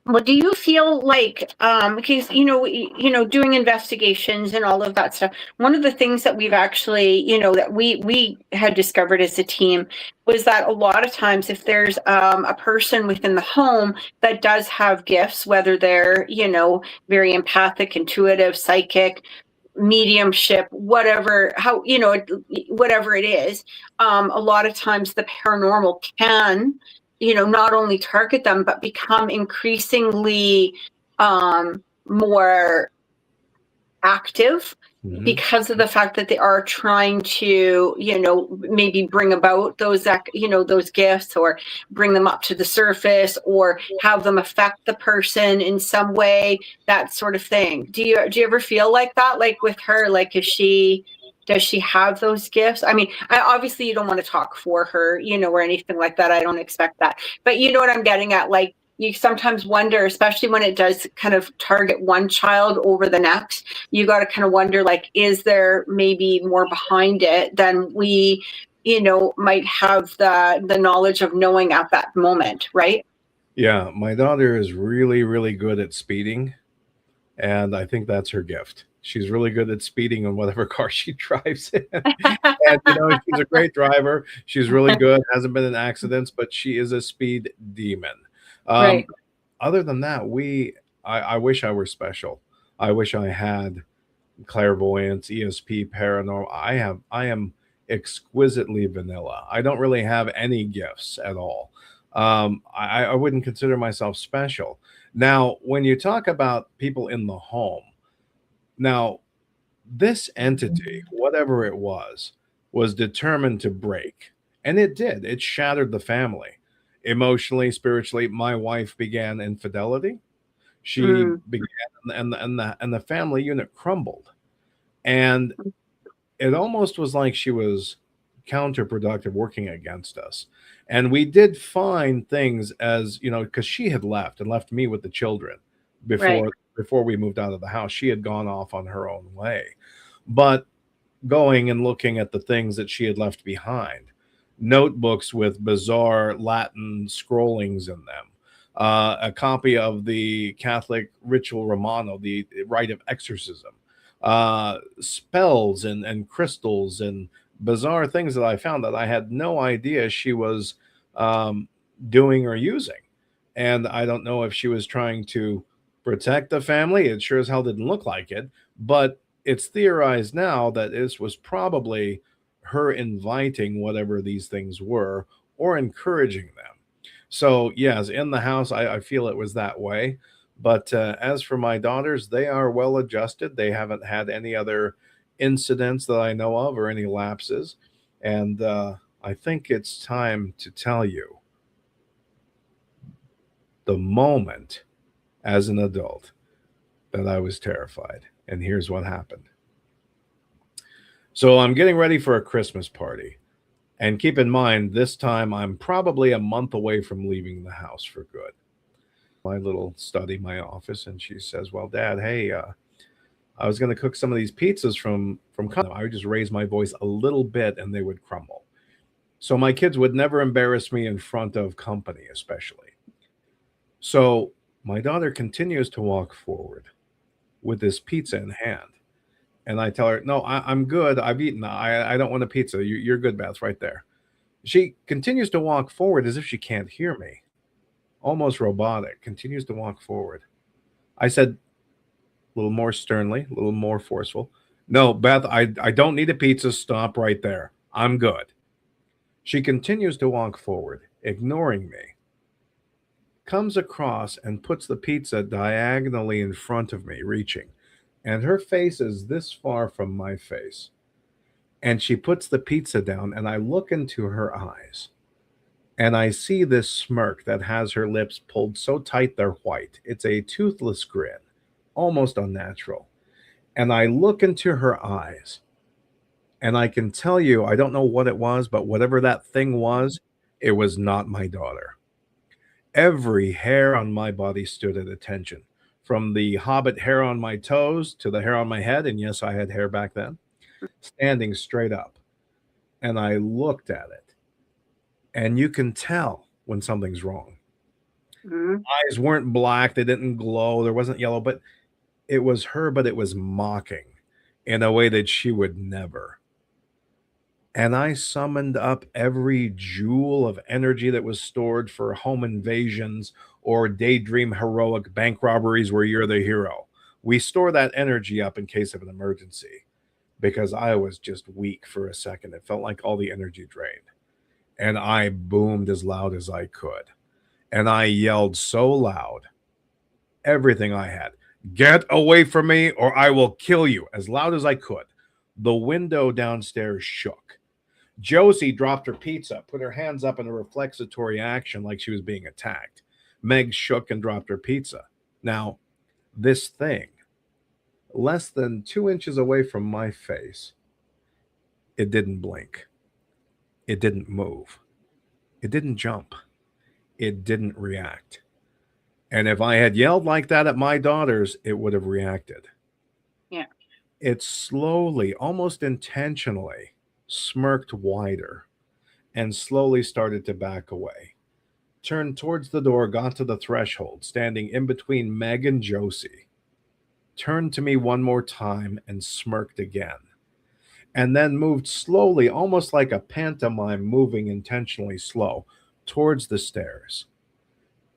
Speaker 1: Well, do you feel like, because, doing investigations and all of that stuff, one of the things that we've actually, that we had discovered as a team was that a lot of times if there's a person within the home that does have gifts, whether they're, very empathic, intuitive, psychic, mediumship, whatever, whatever it is, a lot of times the paranormal can not only target them, but become increasingly more active because of the fact that they are trying to, maybe bring about those, those gifts, or bring them up to the surface, or have them affect the person in some way, that sort of thing. Do you ever feel like that? Like with her, like does she have those gifts? I mean, obviously you don't want to talk for her, or anything like that. I don't expect that. But you know what I'm getting at? Like, you sometimes wonder, especially when it does kind of target one child over the next, you got to kind of wonder, like, is there maybe more behind it than we, might have the knowledge of knowing at that moment, right?
Speaker 3: Yeah, my daughter is really, really good at speeding. And I think that's her gift. She's really good at speeding on whatever car she drives in. And, she's a great driver. She's really good, hasn't been in accidents, but she is a speed demon.
Speaker 1: Right.
Speaker 3: Other than that, I wish I were special. I wish I had clairvoyance, ESP, paranormal. I am exquisitely vanilla. I don't really have any gifts at all. I wouldn't consider myself special. Now, when you talk about people in the home, now this entity, whatever it was determined to break. And it did. It shattered the family. Emotionally, spiritually, my wife began infidelity. She
Speaker 1: Mm,
Speaker 3: began, and the family unit crumbled. And it almost was like she was counterproductive, working against us. And we did find things, as you know, because she had left and left me with the children
Speaker 1: right.
Speaker 3: before we moved out of the house. She had gone off on her own way. But going and looking at the things that she had left behind, notebooks with bizarre Latin scrollings in them, a copy of the Catholic Ritual Romano, the rite of exorcism, spells and crystals and bizarre things that I found that I had no idea she was um, doing or using. And I don't know if she was trying to protect the family. It sure as hell didn't look like it. But it's theorized now that this was probably her inviting whatever these things were or encouraging them. So, yes, in the house, I feel it was that way. But as for my daughters, they are well adjusted. They haven't had any other incidents that I know of or any lapses. And I think it's time to tell you the moment as an adult that I was terrified. And here's what happened. So I'm getting ready for a Christmas party. And keep in mind, this time I'm probably a month away from leaving the house for good. My little study, my office, and she says, "Well, Dad, hey, I was going to cook some of these pizzas from." I would just raise my voice a little bit, and they would crumble. So my kids would never embarrass me in front of company, especially. So my daughter continues to walk forward with this pizza in hand, and I tell her, "No, I'm good. I've eaten. I don't want a pizza. You're good, Beth, right there." She continues to walk forward as if she can't hear me, almost robotic, continues to walk forward. I said, a little more sternly, a little more forceful, "No, Beth, I don't need a pizza. Stop right there. I'm good." She continues to walk forward, ignoring me, comes across and puts the pizza diagonally in front of me, reaching. And her face is this far from my face. And she puts the pizza down, and I look into her eyes. And I see this smirk that has her lips pulled so tight they're white. It's a toothless grin, almost unnatural. And I look into her eyes, and I can tell you, I don't know what it was, but whatever that thing was, it was not my daughter. Every hair on my body stood at attention, from the hobbit hair on my toes to the hair on my head. And yes, I had hair back then, standing straight up. And I looked at it, and you can tell when something's wrong.
Speaker 1: Mm,
Speaker 3: Eyes weren't black, they didn't glow, there wasn't yellow, but it was her, but it was mocking in a way that she would never. And I summoned up every jewel of energy that was stored for home invasions or daydream heroic bank robberies where you're the hero. We store that energy up in case of an emergency because I was just weak for a second. It felt like all the energy drained. And I boomed as loud as I could. And I yelled so loud, everything I had, "Get away from me or I will kill you," as loud as I could. The window downstairs shook. Josie dropped her pizza, put her hands up in a reflexatory action like she was being attacked. Meg shook and dropped her pizza. Now, this thing, less than 2 inches away from my face, it didn't blink. It didn't move. It didn't jump. It didn't react. And if I had yelled like that at my daughters, it would have reacted.
Speaker 1: yeah.
Speaker 3: It slowly, almost intentionally, smirked wider and slowly started to back away. Turned towards the door, got to the threshold, standing in between Meg and Josie. Turned to me one more time and smirked again. And then moved slowly, almost like a pantomime moving intentionally slow, towards the stairs.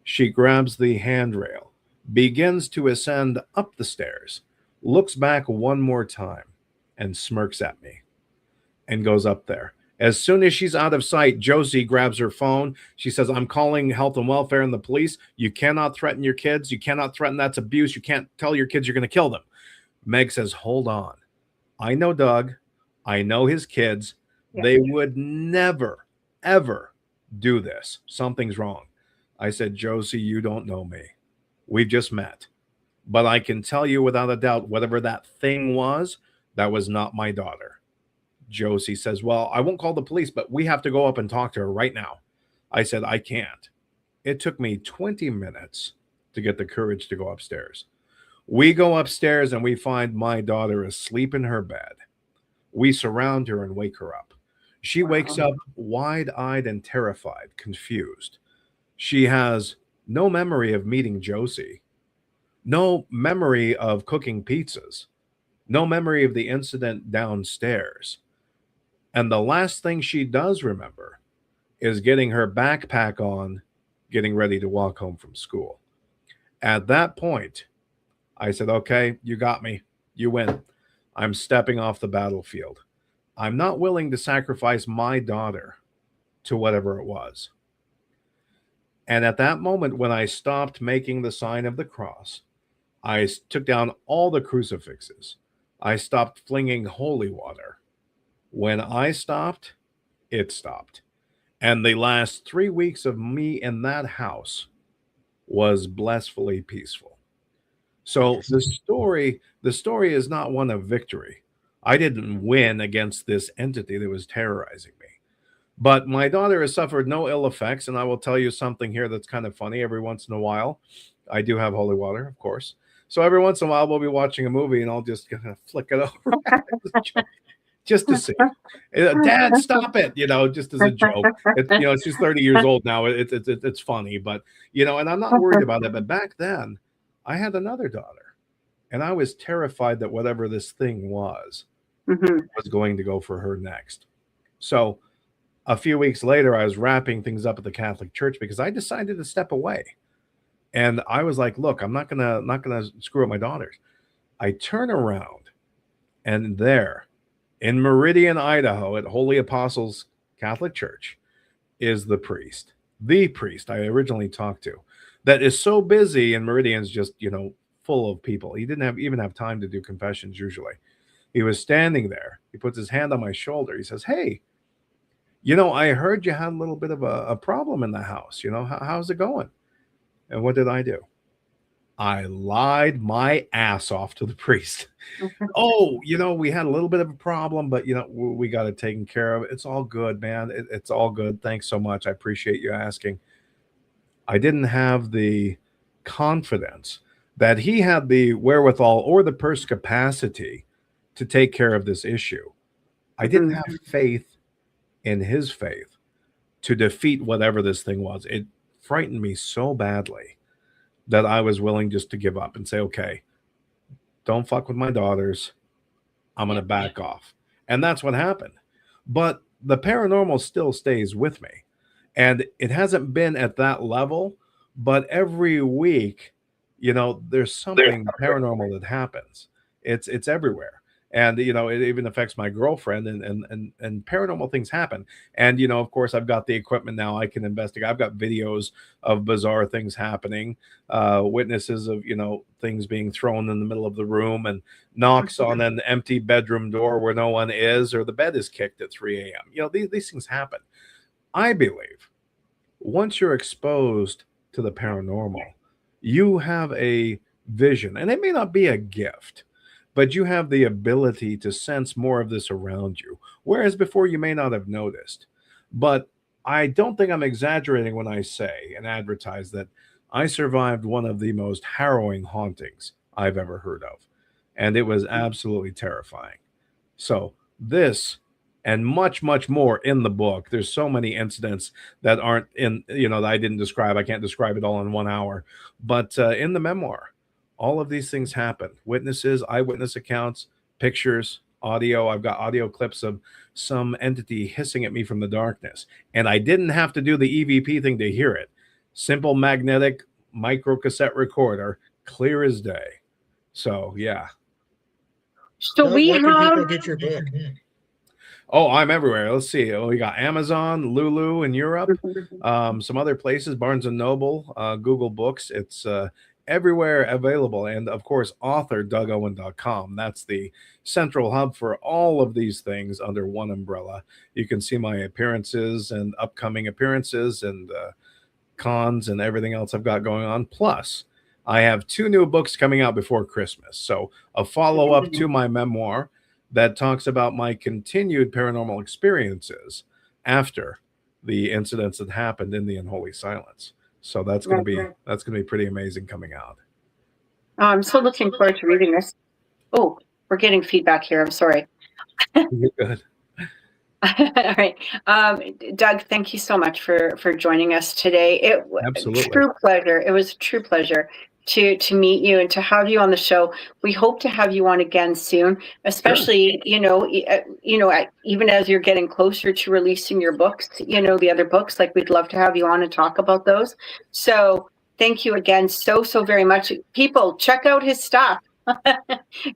Speaker 3: She grabs the handrail, begins to ascend up the stairs, looks back one more time, and smirks at me, and goes up there As soon as she's out of sight, Josie grabs her phone. She says, I'm calling health and welfare and the police. You cannot threaten your kids. You cannot threaten. That's abuse. You can't tell your kids you're going to kill them. Meg says, hold on. I know Doug. I know his kids.
Speaker 1: Yeah.
Speaker 3: They would never, ever do this. Something's wrong. I said, Josie, you don't know me. We've just met. But I can tell you without a doubt, whatever that thing was, that was not my daughter. Josie says, well, I won't call the police, but we have to go up and talk to her right now. I said, I can't. It took me 20 minutes to get the courage to go upstairs. We go upstairs and we find my daughter asleep in her bed. We surround her and wake her up. She wakes up wide-eyed and terrified, confused. She has no memory of meeting Josie, no memory of cooking pizzas, no memory of the incident downstairs. And the last thing she does remember is getting her backpack on, getting ready to walk home from school. At that point, I said, okay, you got me. You win. I'm stepping off the battlefield. I'm not willing to sacrifice my daughter to whatever it was. And at that moment, when I stopped making the sign of the cross, I took down all the crucifixes. I stopped flinging holy water. When I stopped, it stopped. And the last 3 weeks of me in that house was blissfully peaceful. So the story is not one of victory. I didn't win against this entity that was terrorizing me. But my daughter has suffered no ill effects, and I will tell you something here that's kind of funny. Every once in a while, I do have holy water, of course. So every once in a while, we'll be watching a movie, and I'll just kind of flick it over just to see. Dad, stop it! Just as a joke. She's 30 years old now. It's funny, but and I'm not worried about it. But back then, I had another daughter, and I was terrified that whatever this thing was going to go for her next. So a few weeks later, I was wrapping things up at the Catholic Church because I decided to step away. And I was like, look, I'm not gonna screw up my daughters. I turn around, and there in Meridian, Idaho, at Holy Apostles Catholic Church, is the priest I originally talked to, that is so busy, and Meridian's just, full of people. He didn't even have time to do confessions usually. He was standing there. He puts his hand on my shoulder. He says, hey, I heard you had a little bit of a problem in the house. How's it going? And what did I do? I lied my ass off to the priest. Oh, we had a little bit of a problem, but, we got it taken care of. It's all good, man. It's all good. Thanks so much. I appreciate you asking. I didn't have the confidence that he had the wherewithal or the purse capacity to take care of this issue. I didn't have faith in his faith to defeat whatever this thing was. It frightened me so badly that I was willing just to give up and say, okay, don't fuck with my daughters. I'm going to back off. And that's what happened. But the paranormal still stays with me. And it hasn't been at that level, but every week, there's something paranormal that happens. It's everywhere. And, it even affects my girlfriend, and paranormal things happen. And, of course, I've got the equipment now. I can investigate. I've got videos of bizarre things happening, witnesses of, things being thrown in the middle of the room, and knocks on an empty bedroom door where no one is, or the bed is kicked at 3 a.m. These things happen. I believe once you're exposed to the paranormal, you have a vision, and it may not be a gift, but you have the ability to sense more of this around you, whereas before you may not have noticed. But I don't think I'm exaggerating when I say and advertise that I survived one of the most harrowing hauntings I've ever heard of, and it was absolutely terrifying. So this and much, much more in the book. There's so many incidents that aren't in, that I didn't describe. I can't describe it all in 1 hour, but in the memoir, all of these things happen. Witnesses, eyewitness accounts, pictures, audio. I've got audio clips of some entity hissing at me from the darkness. And I didn't have to do the EVP thing to hear it. Simple magnetic micro cassette recorder, clear as day. So, yeah.
Speaker 1: So
Speaker 2: Doug,
Speaker 1: we
Speaker 2: where can people
Speaker 1: have...
Speaker 2: get your book?
Speaker 3: Oh, I'm everywhere. Let's see. Oh, we got Amazon, Lulu in Europe, some other places, Barnes and Noble, Google Books. It's everywhere available. And of course, author DougOwen.com. That's the central hub for all of these things under one umbrella. You can see my appearances and upcoming appearances and cons and everything else I've got going on. Plus, I have 2 new books coming out before Christmas. So a follow-up to my memoir that talks about my continued paranormal experiences after the incidents that happened in the Unholy Silence. So that's going to be pretty amazing coming out.
Speaker 1: I'm so looking forward to reading this. Oh, we're getting feedback here. I'm sorry.
Speaker 3: You're good.
Speaker 1: All right. Doug, thank you so much for joining us today.
Speaker 3: Absolutely.
Speaker 1: True pleasure. It was a true pleasure to meet you and to have you on the show. We hope to have you on again soon, especially, sure. Even as you're getting closer to releasing your books, the other books, like we'd love to have you on and talk about those. So thank you again so very much. People, check out his stuff.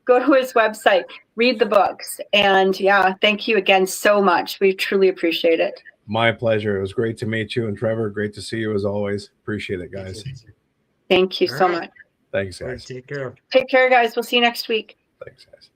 Speaker 1: Go to his website, read the books, and yeah, thank you again so much. We truly appreciate it.
Speaker 3: My pleasure. It was great to meet you, and Trevor, great to see you as always. Appreciate it, guys.
Speaker 1: Thank you so much.
Speaker 3: Thanks, guys.
Speaker 2: Take care.
Speaker 1: Take care, guys. We'll see you next week.
Speaker 3: Thanks, guys.